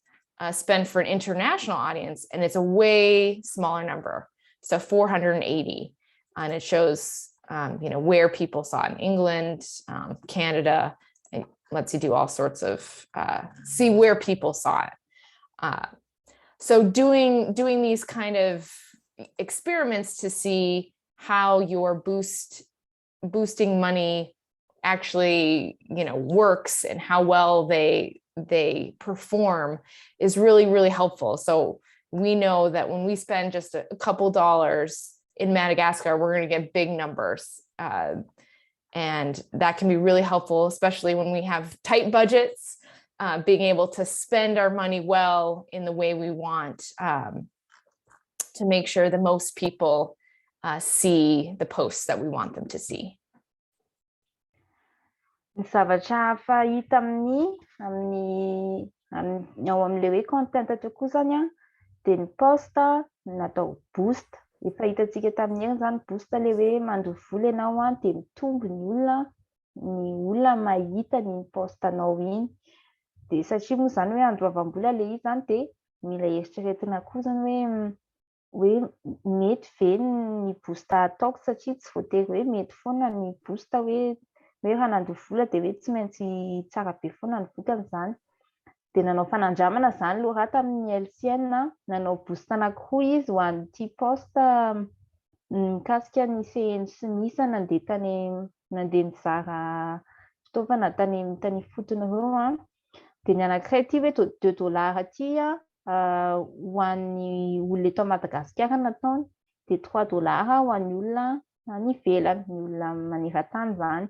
spent for an international audience, and it's a way smaller number. So 480, and it shows where people saw it in England, Canada. It lets you do all sorts of see where people saw it. So doing these kind of experiments to see how your boosting money actually works and how well they perform is really, really helpful. So we know that when we spend just a couple dollars in Madagascar, we're going to get big numbers. And that can be really helpful, especially when we have tight budgets, being able to spend our money well in the way we want to make sure the most people see the posts that we want them to see. Ny zavatra fahita ao amin'le hoe content tokoa zany de ny post natao boost. Efa hitantsika tamin'iny zany boost le hoe mandro vola ianao de mitombo ny olona mahita ny postanao iny. De satria moa zany hoe androavam-bola le izy zany de mila eritreretina koa zany hoe mety ve ny boost ataoko satria tsy voatery hoe mety foana ny boost hoe raha nandro vola de hoe tsy maintsy tsara be foana ny vokany zany. De nanao fanandramana zany Laura tamin'ny LCN nanao boost anankiroa izy ho an'ity posta mikasika ny CNC misa nandeha mizara fitaovana tany fotony reo de ny anankiray ty hoe $2 ty ho an'ny olona eto Madagasikara nataony de $3 ho an'ny olona any ivelany, ny olona maneran-tany zany.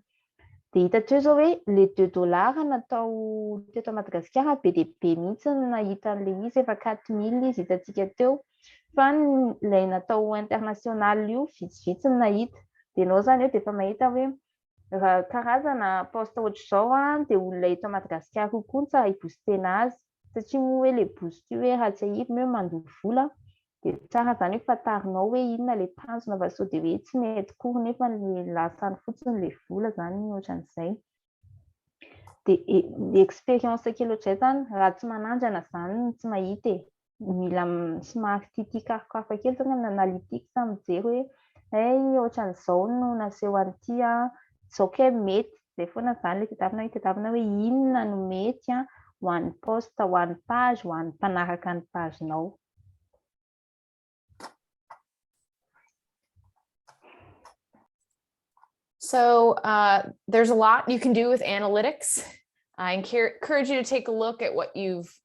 De hita teo zao hoe le $2 natao teto Madagasikara be de be mihitsy nahita an'le izy efa 4000 izy hitantsika teo fa ilay natao international io vitsivitsy nahita. De ianao zany de efa mahita hoe raha karazana posta ohatr'izao de olona eto Madagasikara kokoa ny tsara hiboostena azy satria moa hoe le boost io hoe raha tsy ahitiny hoe mandoha vola de tsara zany hoe fatarinao hoe inona le tanjona fa sao de hoe tsy mety kory nefa le lasany fotsiny le vola zany ohatran'izay. De expérience kely ohatr'izay zany raha tsy manandrana zany tsy mahita mila somary tiatia karokaroka kely zany amin'ny analytics mijery hoe ohatran'izao no naseho an'ity sao ke mety zay foana zany le tadiavina hoe inona no mety ho an'ny posta, ho an'ny page, ho an'ny mpanaraka ny pagenao. So there's a lot you can do with analytics. I encourage you to take a look at what you've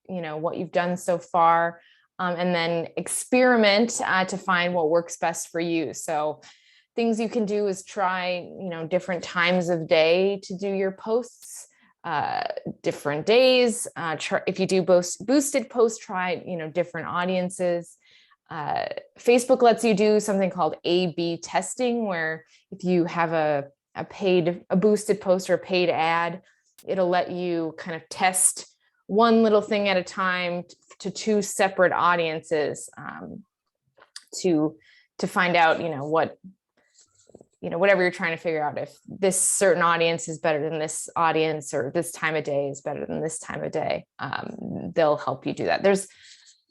done so far, and then experiment to find what works best for you. So things you can do is try, different times of day to do your posts, different days. If you do boosted posts, try, different audiences. Facebook lets you do something called A/B testing, where if you have a boosted post or a paid ad, it'll let you kind of test one little thing at a time to two separate audiences, to find out, whatever you're trying to figure out, if this certain audience is better than this audience, or this time of day is better than this time of day. They'll help you do that. There's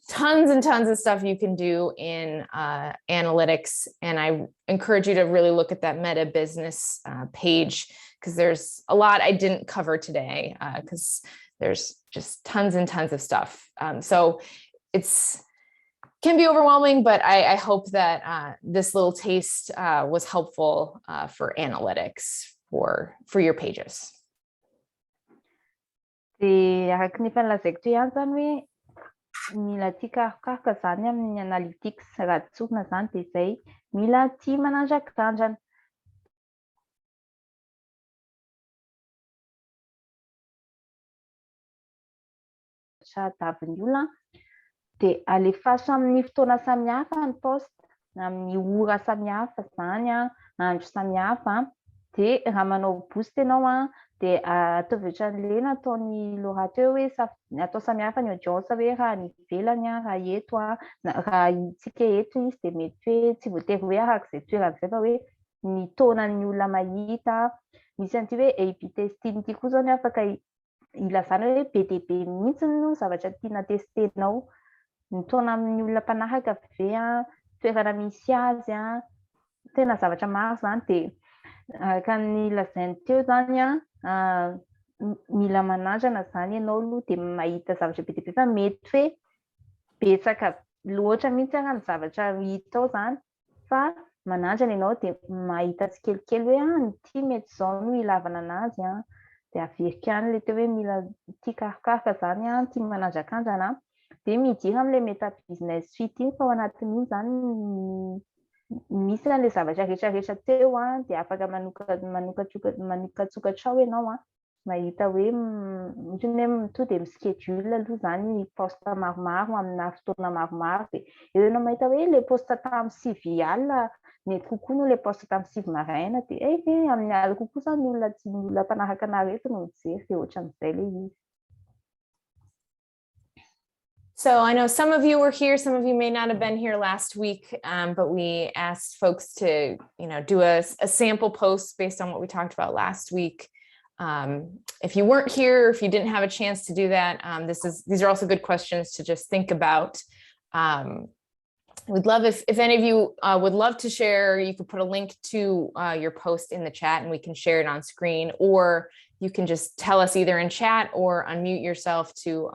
tons and tons of stuff you can do in analytics. And I encourage you to really look at that Meta Business page, because there's a lot I didn't cover today, because there's just tons and tons of stuff. So can be overwhelming, but I hope that this little taste was helpful for analytics for your pages. Araka ny fanlazaiko teo ihany zany hoe mila tia karokaroka zany amin'ny analytics, raha tsorina zany de zay mila tia manandrakandrana. Davin'ny olona de alefaso amin'ny fotoana samihafa ny post, amin'ny ora samihafa zany andro samihafa. De raha manao boost ianao de ataovy ohatran'le nataony Laura teo hoe atao samihafa ny audience hoe raha ny ivelany raha eto raha itsika eto izy de mety hoe tsy voatery hoe arak'izay toerana zay fa hoe ny taonan'ny olona mahita. Misy an'ity hoe A/B testing ity koa zany afaka ilazana hoe be de be mihitsy no zavatra tiana testenao, ny taona amin'ny olona mpanaraka ve toerana misy azy tena zavatra maro zany. De araka ny lazainy teo zany mila manandrana zany ianao aloha de mahita zavatra be de be fa mety hoe betsaka loatra mihitsy ny zavatra hitao zany, fa manandrana ianao de mahita tsikelikely hoe ity mety zao no ilavana anazy de averika any le teo hoe mila tia karokaroka zany tia manandrakandrana. De midira amin'le Meta Business Suite iny fa ao anatin'iny zany misy an'le zavatra rehetrarehetra teo de afaka manokatsokatrao ianao mahita hoe ohatrany hoe to de mischedule aloha zany posta maromaro amina fotoana maromaro. De eo ianao mahita hoe le posta tamin'ny 6 alina mety kokoa no le posta tamin'ny 6 maraina de amin'ny alina kokoa zany ny olona mpanaraka anareto no mijery de ohatran'izay le izy. So I know some of you were here, some of you may not have been here last week, but we asked folks to, do a sample post based on what we talked about last week. If you weren't here, if you didn't have a chance to do that, these are also good questions to just think about. We'd love if any of you would love to share, you could put a link to your post in the chat and we can share it on screen, or you can just tell us either in chat or unmute yourself to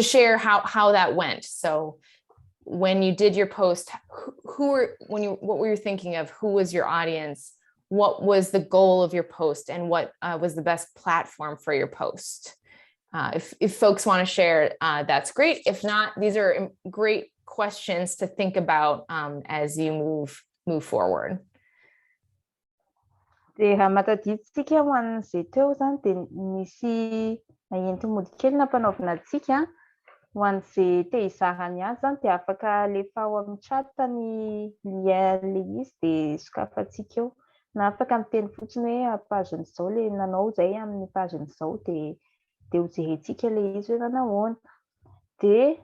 share how that went. So when you did your post, what were you thinking of? Who was your audience? What was the goal of your post, and what was the best platform for your post? If folks want to share, that's great. If not, these are great questions to think about as you move forward. Dia raha matadiditsika ho an'izay teo zany dia misy enti-mody kely nampanaovina antsika ho an'izay te hizarany azy zany dia afaka alefa ao amin'ny chat ny lien le izy dia sokafantsika eo, na afaka miteny fotsiny hoe page n'izao le nanao zay amin'ny page n'izao dia hojerentsika le izy hoe nanahoana. Dia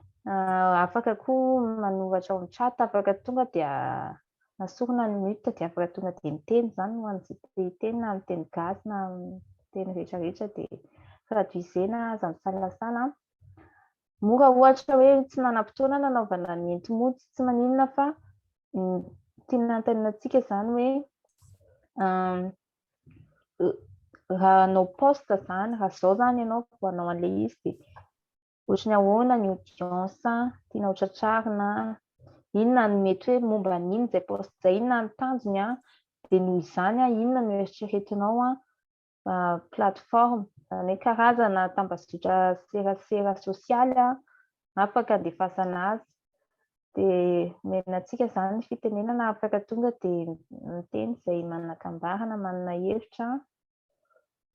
afaka koa manoratra ao amin'ny chat, afaka tonga dia asorina ny mute dia afaka tonga dia miteny zany ho an'izay te hiteny na miteny gasy na miteny rehetrarehetra dia traduisena aza misalasala. Mora ohatra hoe tsy manam-potoana nanaovana ny enti-mody, tsy maninona fa tiana antaninatsika zany hoe raha anao post zany, raha zao zany ianao vao hanao an'ilay izy dia ohatran'ny ahoana ny audience tiana ho tratrarina, inona no mety hoe momba n'inona izay post izay, inona ny tanjony dia noho izany inona no eritreretinao plateforme, izany hoe karazana tambazotra serasera sosialy afaka andefasana azy. Dia menantsika zany fitenenana afaka tonga dia miteny izay manana kambarana, manana hevitra,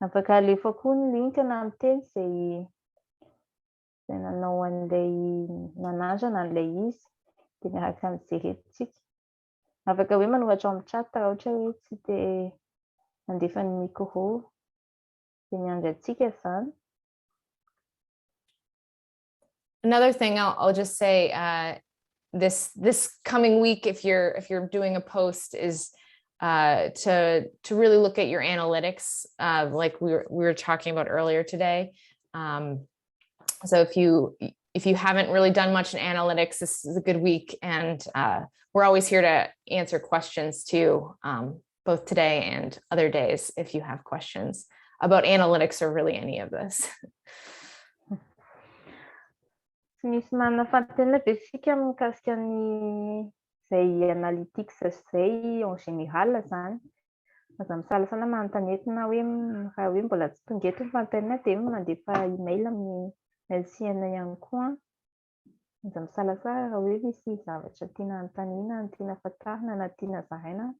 afaka alefa koa ny link na miteny izay nanao an'ilay nanandrana an'ilay izy dia miaraka mijerentsika. Afaka hoe manoratra ao amin'ny chat raha ohatra hoe tsy te mandefa ny micro dia miandry antsika zany. Another thing I'll just say, this coming week, if you're doing a post, is to really look at your analytics, like we were talking about earlier today. So if you haven't really done much in analytics, this is a good week, and we're always here to answer questions too, both today and other days if you have questions about analytics or really any of this. Tsy misy manana fantanina be isika mikasika ny izay analytics izay en général zany. Aza misalasala manontanetana hoe raha hoe mbola tsy tonga eto ny fantanina dia mandefa email amin'ny LCN ihany koa. Aza misalasala raha hoe misy zavatra tiana anontaniana, tiana fantarina na tiana zaraina.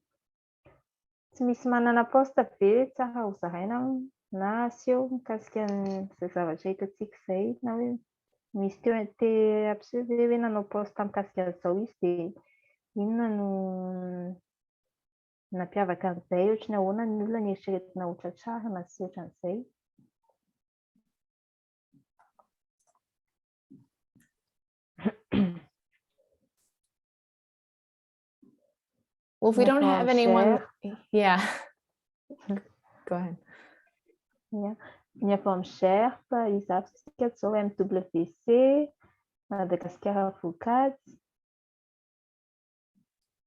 Tsy misy manana poste be tsara ho zaraina na aseho mikasika izay zavatra hitantsika izay, na hoe misy teo te hoe nanao poste mikasika an'izao izy dia inona no nampiavaka an'izay, ohatran'ny ahoana ny olona ny eritreretina ho tratrarina sy ohatran'izay. Well, if we don't have anyone, yeah, go ahead. Yeah. Ny avy amin'ny GERP, izavitsika zao MWC, Madagasikara Avokady.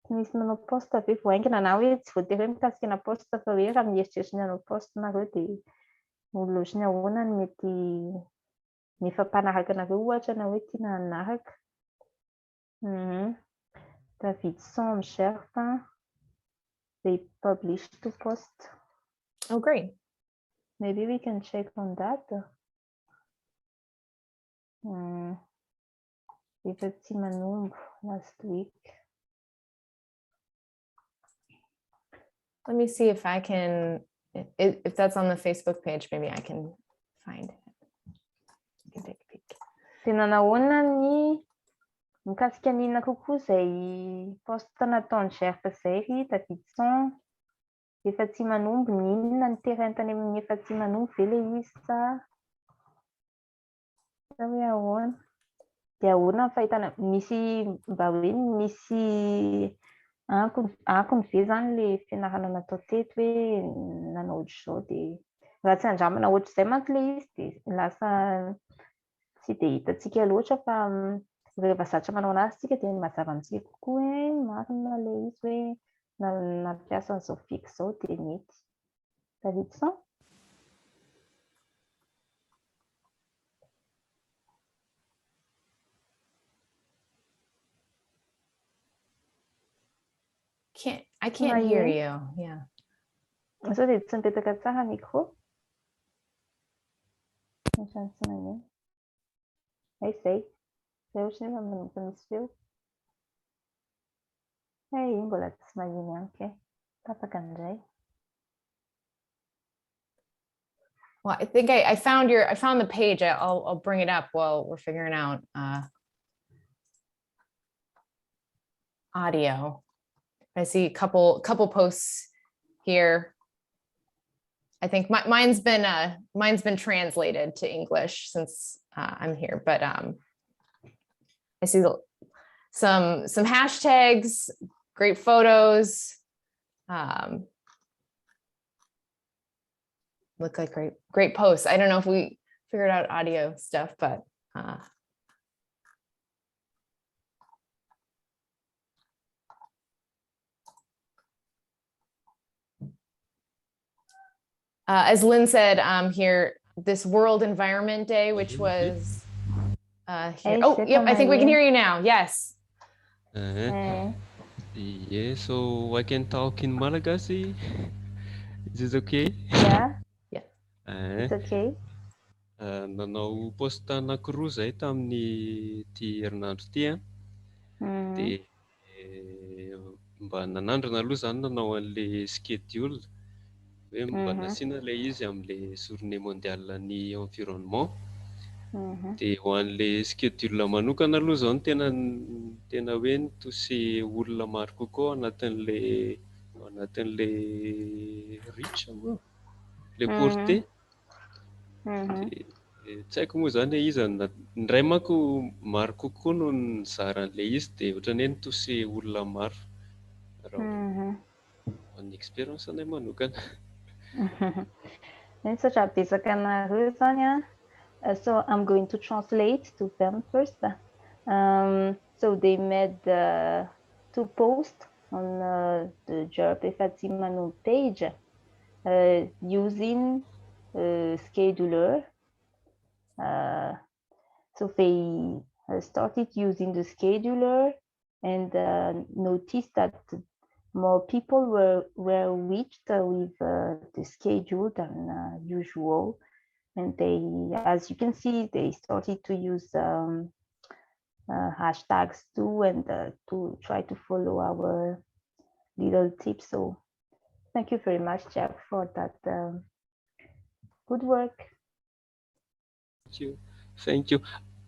Tsy misy manao poste be voaingana na hoe tsy voatery hoe mikasika na poste fa hoe raha mieritreritra ny hanao poste nareo dia ohatran'ny ahoana ny mety mifampanaraka anareo ohatra na hoe tiana hanaraka. David Son amin'ny GERP, they publish 2 posts. Oh, great. Maybe we can check on that. Efa tsy manombo last week. Let me see if I can, if that's on the Facebook page, maybe I can find it. You can take a peek. Dia nanahoana ny mikasika n'inona kokoa izay poste nataony GERP izay ry David Son. Efa tsy manombo ny inona ny terentany amin'ny efa tsy manombo ve ilay izy sa hoe ahoana? dia ahoana ny fahitana misy mba hoe misy ankony ve zany le fianarana natao teto hoe nanao ohatr'izao dia raha tsy handramana ohatr'izay manko le izy dia lasa tsy dia hitantsika loatra fa rehefa zatra manao anazy tsika dia mazava amintsika kokoa hoe marina le izy hoe nampiasa an'izao fiky izao dia mety. David san? I can't hear you. Yeah. Sao dia tsy mipetaka tsara micro? Ohatrany tsy magneno. Izay ohatrany hoe manomboka misy feo. Mbola tsy maheno ihany ke. Tapaka indray. Well, I think I found the page. I'll bring it up while we're figuring out audio. I see a couple posts here. I think mine's been translated to English since I'm here, but I see some hashtags, great photos. Look like great posts. I don't know if we figured out audio stuff, but as Lynn said here, this World Environment Day, which was here. Oh, yep, I think we can hear you now. Yes. Yeah, so I can talk in Malagasy. Is it okay? Yeah. Yeah. It's okay. Nanao post anankiroa zay tamin'ny ty herinandro ty a. Dia mba nanandrana aloha zany nanao an'le schedule hoe mba nasiana ilay izy amin'le journée mondiale ny environnement. Dia ho an'le schedule manokana aloha zao tena hoe nitosy olona maro kokoa anatin'le reach moa le portée. Tsy haiko moa zany hoe iza ndray manko maro kokoa no nizaran'le izy dia ohatrany hoe nitosy olona maro raha ny expérience anay manokana. Satria betsaka anareo zany a. So I'm going to translate to them first. So they made 2 posts on the JERP Fatima page using scheduler. So they started using the scheduler and noticed that more people were reached with the schedule than usual. And they, as you can see, they started to use hashtags too, and to try to follow our little tips. So thank you very much, Jack, for that good work. Thank you.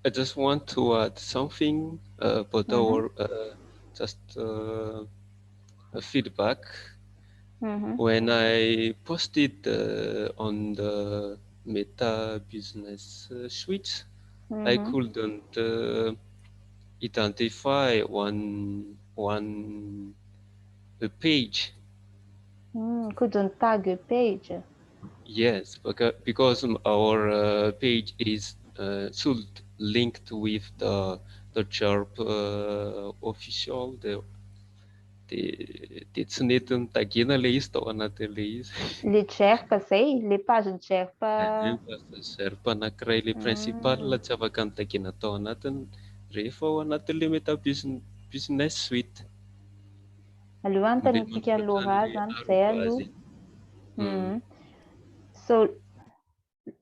I just want to add something about our just feedback. When I posted on the Meta Business Suite, I couldn't identify one page. Couldn't tag a page. Yes, because our page is should linked with the JERP official. Dia tsy nety nitagena le izy tao anatin'le izy. Le JERP zay, le page JERP. JERP anankiray le principal tsy afaka nitagena tao anatiny rehefa ao anatin'le Meta Business Suite. Aloha tanitika ny Laura zany zay aloha. So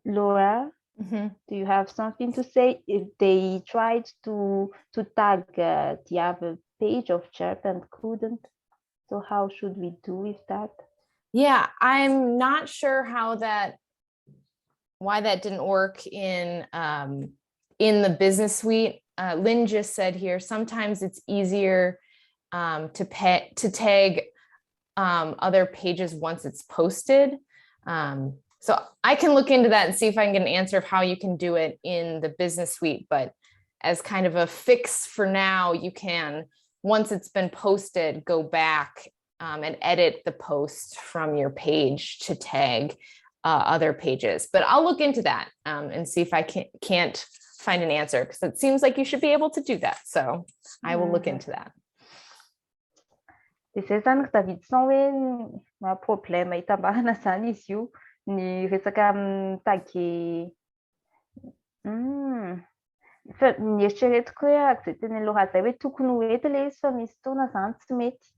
Laura, do you have something to say? If they tried to tag the other page of JERP and couldn't, so how should we do with that? Yeah, I'm not sure why that didn't work in the business suite. Lynn just said here, sometimes it's easier to tag other pages once it's posted. So I can look into that and see if I can get an answer of how you can do it in the business suite. But as kind of a fix for now, you can, once it's been posted, go back and edit the post from your page to tag other pages. But I'll look into that and see if I can't find an answer, because it seems like you should be able to do that. So I will look into that. Dia zay zany Davidson hoe problème hitambahana zany izy io ny resaka taguer Nieritreretiko hoe araka izay teny Laura zay hoe tokony ho ety ilay izy fa misy fotoana zany tsy mety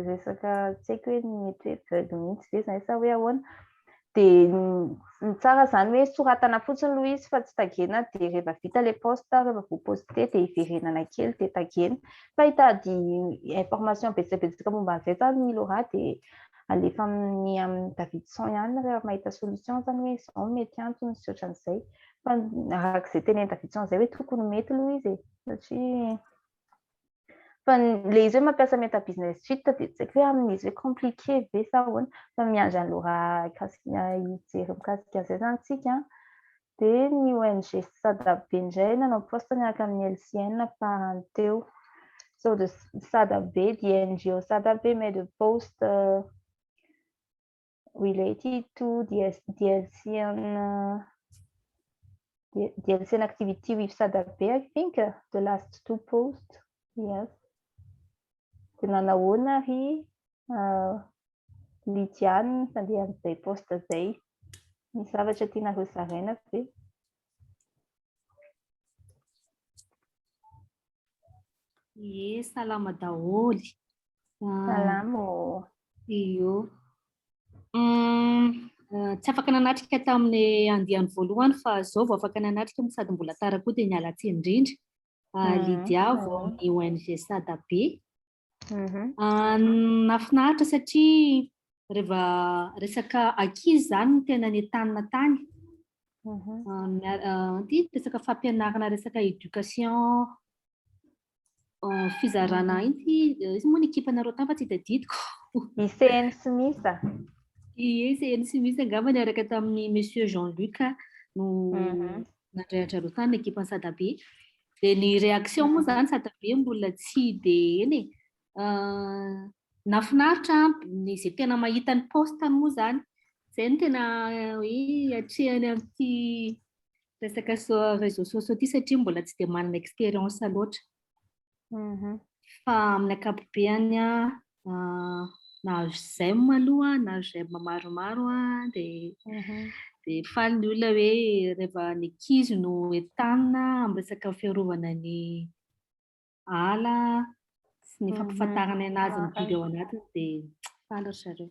resaka tsy haiko hoe mety hoe bug mihitsy ve zay sa hoe ahoana. Dia ny tsara zany hoe soratana fotsiny aloha izy fa tsy tagena, dia rehefa vita ilay posta, rehefa voaposte dia iverenana kely dia tagena. Fa hitady information betsaka momba an'izay zany Laura dia alefa amin'ny Davidson ihany rehefa mahita solution zany hoe izao mety antony sy ohatran'izay. Fa araka izay tenen'i Davidson zay hoe tokony mety aloha izy satria fa le izy hoe mampiasa meta business suite dia tsy haiko hoe amin'izy hoe compliqué ve sa ahoana, fa miandry any Laura hijery mikasika an'izay zany tsika. Dia ny ONG Sadabe indray nanao posta miaraka amin'ny LCN farany teo. So the Sadabe, the NGO Sadabe made a post related to the LCN activity with Sadabe, I think, the last two posts, yes. Dia nanahoana ry Lidiane fandeha amin'izay posta zay. Misy zavatra tianareo zaraina ve? Ie, salama daholo. Salama. Iyo. Tsy afaka nanatrika tamin'ny andihany voalohany fa zao vao afaka nanatrika sady mbola tara koa dia niala tsiny indrindra. Lydia vao amin'ny ONG Sadabe. Nafinaritra satria rehefa resaka ankizy zany no tena nentanina tany. Resaka fampianarana resaka éducation fizarana inty izy moa ny ekipanareo tany fa tsy tadidiko. ICN Smisa. ICN Smisa angamba niaraka tamin'ny Monsieur Jean-Luc no nandrehatra reo tany ny ekipan'ny Sadabe. Dia ny réaction moa zany Sadabe mbola tsy dia eny nafinaritra izay tena mahita ny posta moa zany. Izay no tena hoe hatrehany amin'ity resaka réseaux sociaux ity satria mbola tsy dia manana expérience loatra. Fa amin'ny ankapobeny nahazo j'aime aloha, nahazo j'aime maromaro dia faly ny olona hoe rehefa ny ankizy no entanina amin'ny resaka fiarovana ny ala sy ny fampahafantarana anazy ny biby ao anatiny dia faly ry zareo.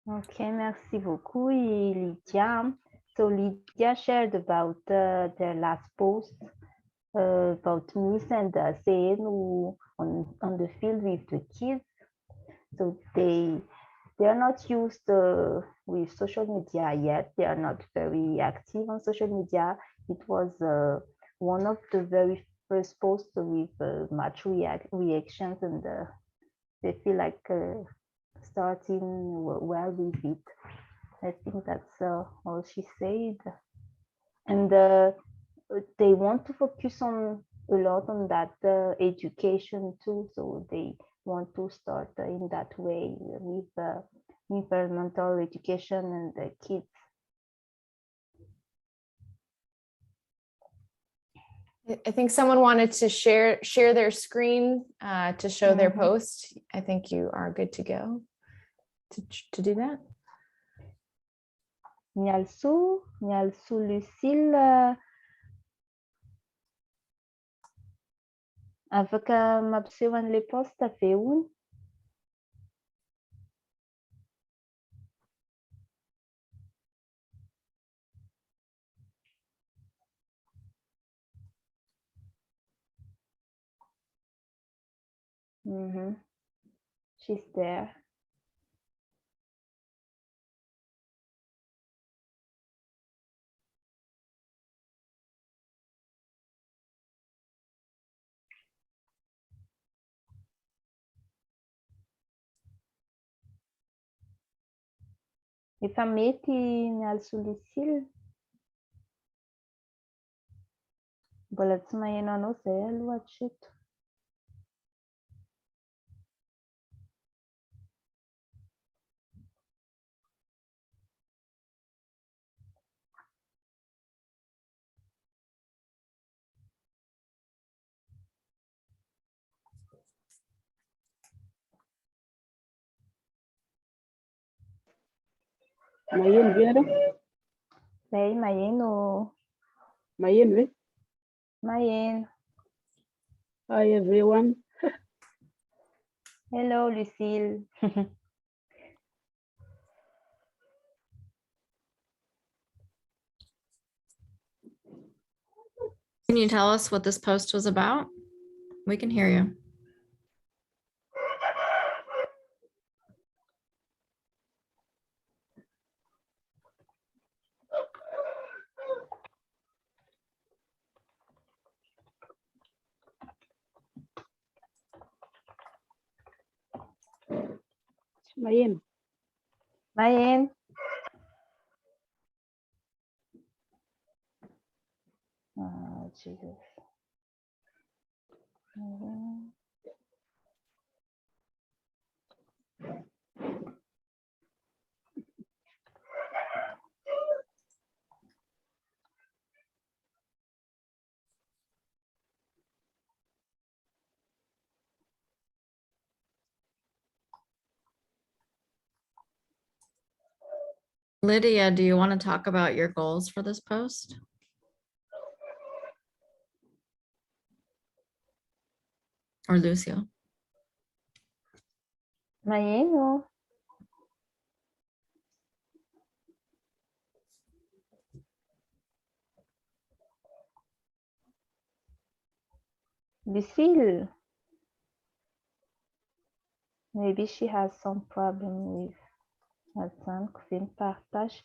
Okay, merci beaucoup Lydia. So Lydia shared about their last post about Miss and CN on the field with the kids. So they are not used with social media yet. They are not very active on social media. It was one of the very first posts with much reactions, and they feel like starting well with it. I think that's all she said. And they want to focus on a lot on that education too. So they want to start in that way with environmental education and the kids. I think someone wanted to share their screen to show their post. I think you are good to go to do that. Nialsu Lucille afaka mampiseho an'ilay posta ve hono? She's there. Efa mety mialso Lucille? Mbola tsy maheno anao zay aloha hatreto. Maheno ve nareo? Zay maheno. Maheno ve? Maheno. Hi everyone. Hello Lucille. Can you tell us what this post was about? We can hear you. Maheno. Maheno. Oh, Jesus. Lydia, do you want to talk about your goals for this post? Or Lucio? Maheno. Lucille. Maybe she has some problem with her son. Couldn't partage.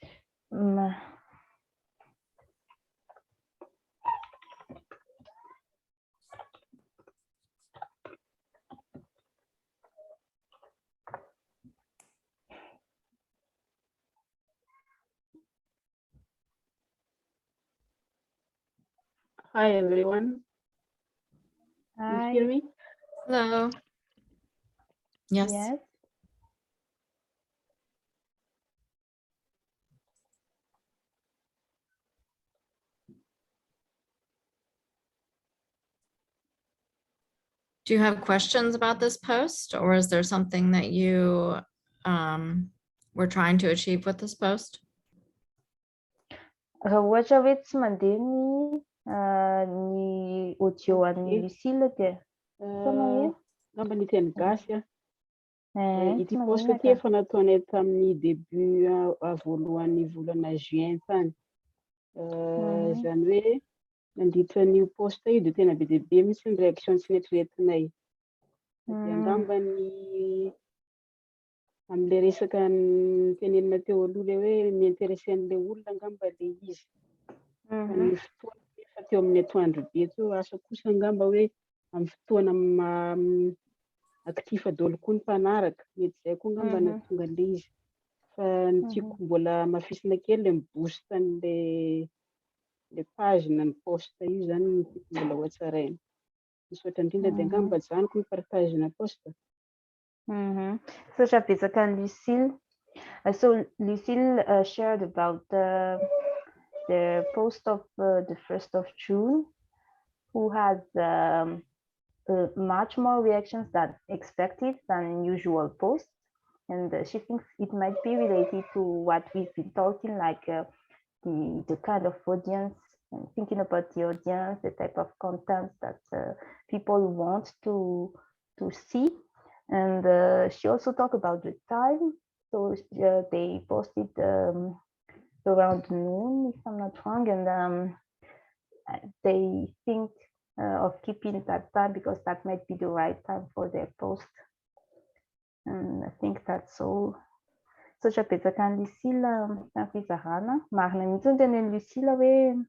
Hi everyone. Hi. You hear me? Hello. Yes. Yes. Do you have questions about this post, or is there something that you were trying to achieve with this post? Ohatra hoe tsy mandeha ny audio an'ny Lucille dia sa maheno? Ngamba ny teny gasy a. Ity Tsy post maheno ity efa nataonay tamin'ny début voalohan'ny volana juin tany. Zany hoe nandritra n'io post io dia tena be dia be mihitsy ny réaction tsy noeritreretinay. Dia angamba ny amin'ilay resaka tenenina teo aloha ilay hoe miinteressé an'ilay olona angamba ilay izy. Amin'ny fotoana efa teo amin'ny atoandro be teo asa kosa angamba hoe amin'ny fotoana aktifa daholo koa ny mpanaraka. Mety izay koa angamba nahatonga an'ilay izy. Fa ny tiako mbola mafisina kely ilay mi-boost an'ilay page na ny post io zany ny tiako mbola ho hatsaraina. Misaotra indrindra dia angamba janoko ny partage na post. So betsaka ny Lucille. So Lucille shared about the post of the 1st of June, who has much more reactions than expected than usual posts. And she thinks it might be related to what we've been talking, like the kind of audience, and thinking about the audience, the type of content that people want to see. And she also talked about the time. So they posted around noon, if I'm not wrong, and they think of keeping that time because that might be the right time for their post. And I think that's all. So betsaka ny Lucille amin'ny fizarana. Marina mihitsy ny teny Lucille hoe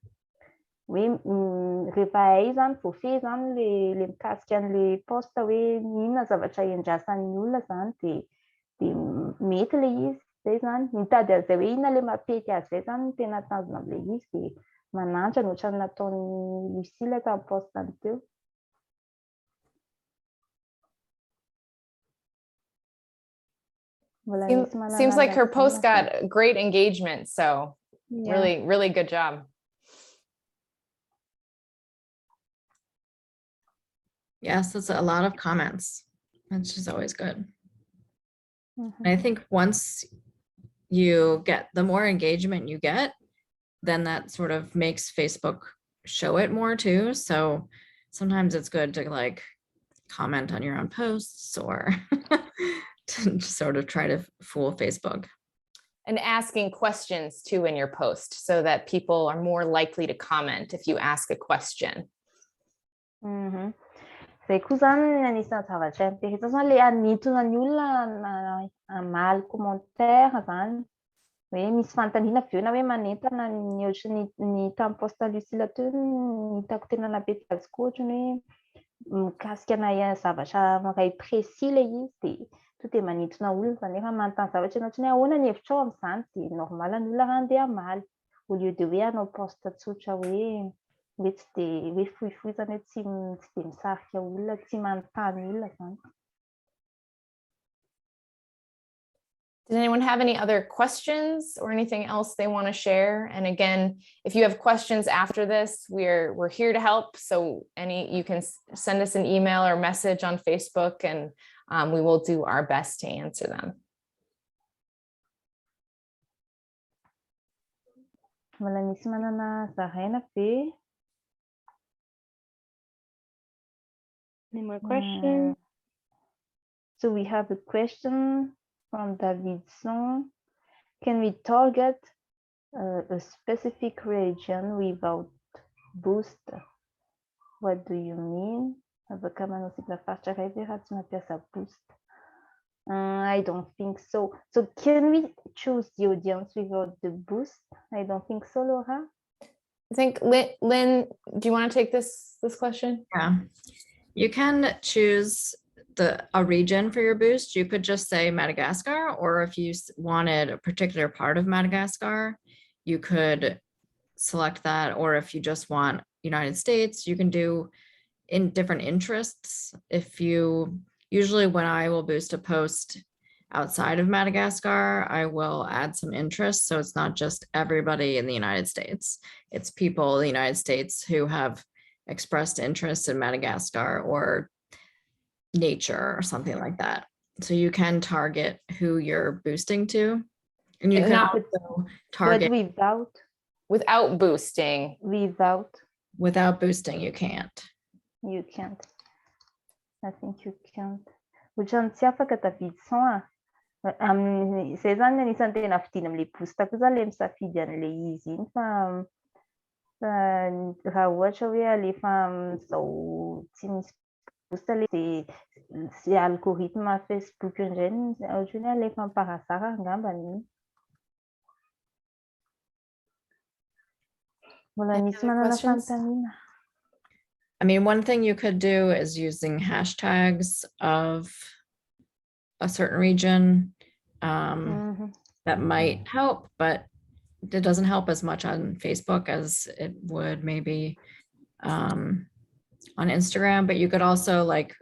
rehefa hay zany voafehy zany le mikasika an'le posta hoe inona zavatra iandrasan'ny olona zany dia mety le izy zay zany mitady an'izay hoe inona le mampety azy zay zany no tena tanjona amin'ilay izy dia manantra no ohatran'ny nataon'ny Lucille tamin'ny postany teo. Seems like her post got great engagement, so Yeah. really good job. Yes, it's a lot of comments, which is always good. Mhm. And I think once you get, the more engagement you get, then that sort of makes Facebook show it more too. So sometimes it's good to like comment on your own posts or to sort of try to fool Facebook. And asking questions too in your post so that people are more likely to comment if you ask a question. Mhm. Zay koa zany anisan'ny zavatra intéressant zany le anintona ny olona hamaly commentaire zany. Hoe misy fanontaniana avy eo na hoe manentana ny ohatry ny tamin'ny posta Lucille teo ny hitako tena napety azy koa ohatrany hoe mikasikana zavatra iray précis le izy de to de manintona olona fa nefa manontany zavatra ianao ohatrany hoe ahoana ny hevitrao amin'izany de normal ny olona raha andeha hamaly au lieu de hoe anao posta tsotra hoe tsy de hoe fohifohy zany hoe tsy de misarika olona tsy manontany olona zany. Did anyone have any other questions or anything else they want to share? And again, if you have questions after this, we're here to help. So you can send us an email or message on Facebook, and we will do our best to answer them. Mbola misy manana zaraina ve? Any more questions? So we have a question from Davidson. Can we target a specific region without boost? What do you mean? Boost. I don't think so. So can we choose the audience without the boost? I don't think so, Laura. I think Lynn, do you want to take this question? Yeah, you can choose a region for your boost. You could just say Madagascar, or if you wanted a particular part of Madagascar, you could select that. Or if you just want United States, you can do in different interests. Usually when I will boost a post outside of Madagascar, I will add some interest. So it's not just everybody in the United States. It's people in the United States who have expressed interest in Madagascar or nature or something like that. So you can target who you're boosting to, and you can also target without boosting. Without boosting, you can't. You can't. I think you can't. Ohatran'ny tsy afaka Davidson zay zany anisan'ny tena vidina am'le boost koa zany le misafidy an'le izy iny fa raha ohatra hoe alefa am'zao tsy misy boost le de algorithme Facebook indray ohatry hoe alefa am-parazara angambany iny. Mbola misy manana fanontaniana. I mean, one thing you could do is using hashtags of a certain region. That might help, but it doesn't help as much on Facebook as it would maybe on Instagram. But you could also like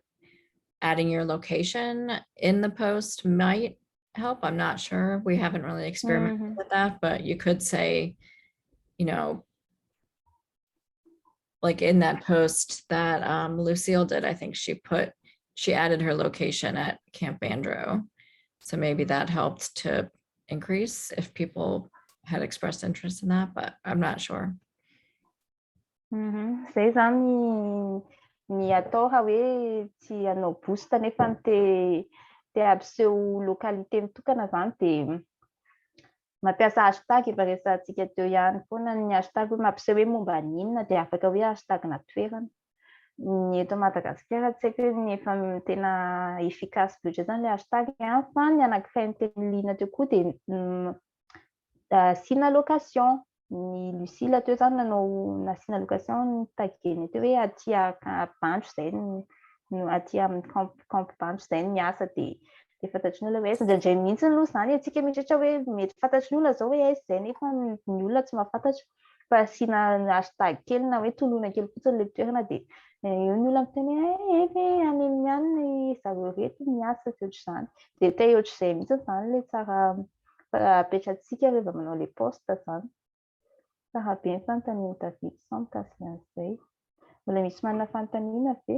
adding your location in the post might help. I'm not sure. We haven't really experimented with that, but you could say, like in that post that Lucille did, I think she added her location at Camp Andrew. So maybe that helped to increase if people had expressed interest in that, but I'm not sure. Zay zany ny atao raha hoe tsy anao boost nefa te apiseho localité mitokana zany de mampiasa hashtag efa resahantsika teo ihany foana ny hashtag hoe mampiseho hoe momba n'inona de afaka hoe hashtag-na toerana. Ny eto Madagasikara tsy haiko hoe ny efa tena efficace be ohatry zany le hashtag fa ny anankiray teny lina teo koa de asiana location. Ny Lucille teo zany nasiana location ny tageny teo hoe aty Bandro zay aty amin'ny camp Bandro zay miasa de fantatry ny olona hoe ndraindray mihitsy aloha zany antsika mitratra hoe mety fantatry ny olona zao hoe aiza zay nefa ny olona tsy mahafantatra fa asiana hashtag kely na hoe toloina kely fotsiny le toerana dia eo ny olona miteny hoe aniny ihany ny zareo reto miasa sy ohatr'izany dia te ohatr'izay mihitsy izany le tsara apetratsika rehefa manao le poste izany. Tsara be ny fanontaniana David sans mikasika an'izay. Mbola misy manana fanontaniana ve?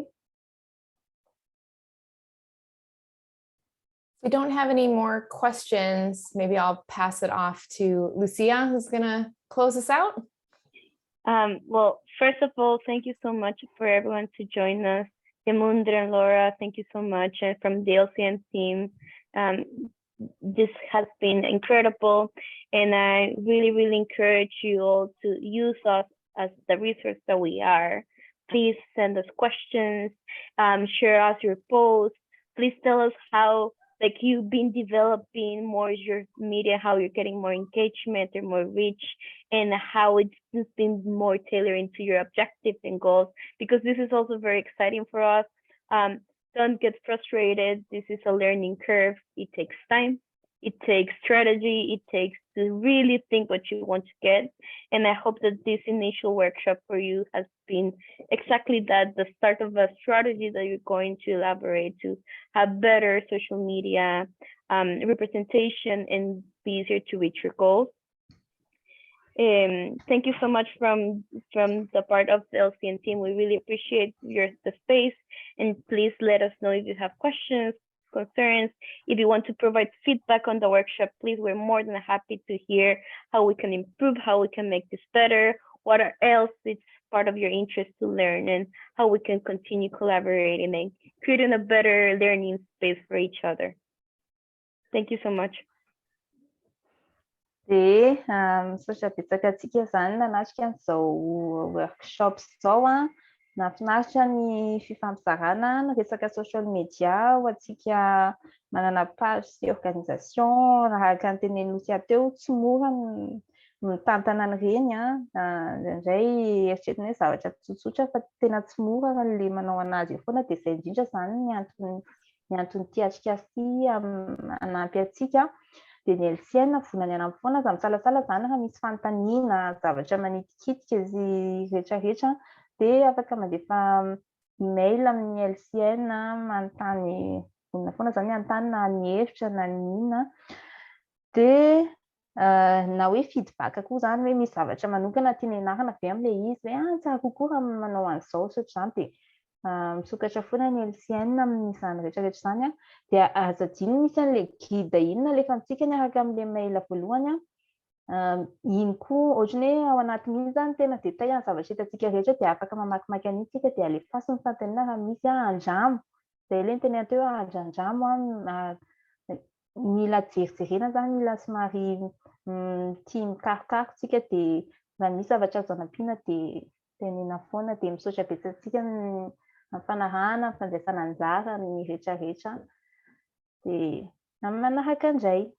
If we don't have any more questions, maybe I'll pass it off to Lucia, who's going to close us out. Well, first of all, thank you so much for everyone to join us. Demundra and Laura, thank you so much. And from the LCN team, this has been incredible. And I really, really encourage you all to use us as the resource that we are. Please send us questions, share us your posts. Please tell us how you've been developing more your media, how you're getting more engagement or more reach, and how it's been more tailored into your objectives and goals, because this is also very exciting for us. Don't get frustrated. This is a learning curve. It takes time. It takes strategy. It takes to really think what you want to get. And I hope that this initial workshop for you has been exactly that, the start of a strategy that you're going to elaborate to have better social media representation and be easier to reach your goals. Thank you so much from the part of the LCN team. We really appreciate the space, and please let us know if you have questions, concerns. If you want to provide feedback on the workshop, please, we're more than happy to hear how we can improve, how we can make this better, what else it's part of your interest to learn, and how we can continue collaborating and creating a better learning space for each other. Thank you so much. Dia misaotra betsaka antsika izany nanatrika an'izao workshop izao a. Nahafinaritra ny fifampizarana ny resaka social media ho antsika manana page sy organisation, araka ny tenen'i Lucia teo, tsy mora mitantana an'ireny indray eritreretiny hoe zavatra tsotsotra fa tena tsy mora le manao anazy foana, dia izay indrindra izany ny antony tiatrika sy hanampy antsika. Dia ny LCN vonany anampy foana aza misalasala izany raha misy fanontaniana, zavatra manitikitika izy rehetrarehetra, dia afaka mandefa email amin'ny LCN manontany vonona foana izany anontany na ny hevitra na ny inona. Dia na hoe feedback koa izany hoe misy zavatra manokana tiana ianarana avy amin'ilay izy hoe tsara kokoa raha manao an'izao sy ohatr'izany, dia misokatra foana ny LCN amin'izany rehetrarehetra izany. Dia azo adino misy an'ilay guide inona lefa antsika araka amin'ilay mail voalohany, iny koa ohatrany hoe ao anatin'iny izany tena détail ny zavatra hitantsika rehetra, dia afaka mamakimaky an'itsika dia alefasin'ny fanontaniana raha misy andramo. Izay ilay ny teny teo andramo, mila jerijerena izany, mila somary tia mikarokarotsika, dia raha misy zavatra azo anampiana dia tenena foana. Dia misaotra betsakantsika ny fanarahana, fanjaisana anjara ny rehetrarehetra. Dia amin'ny manaraka indray.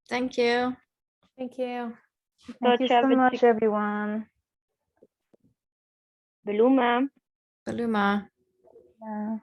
Thank you. Thank you. Thank you so much, everyone. Beluma. Beluma. Yeah.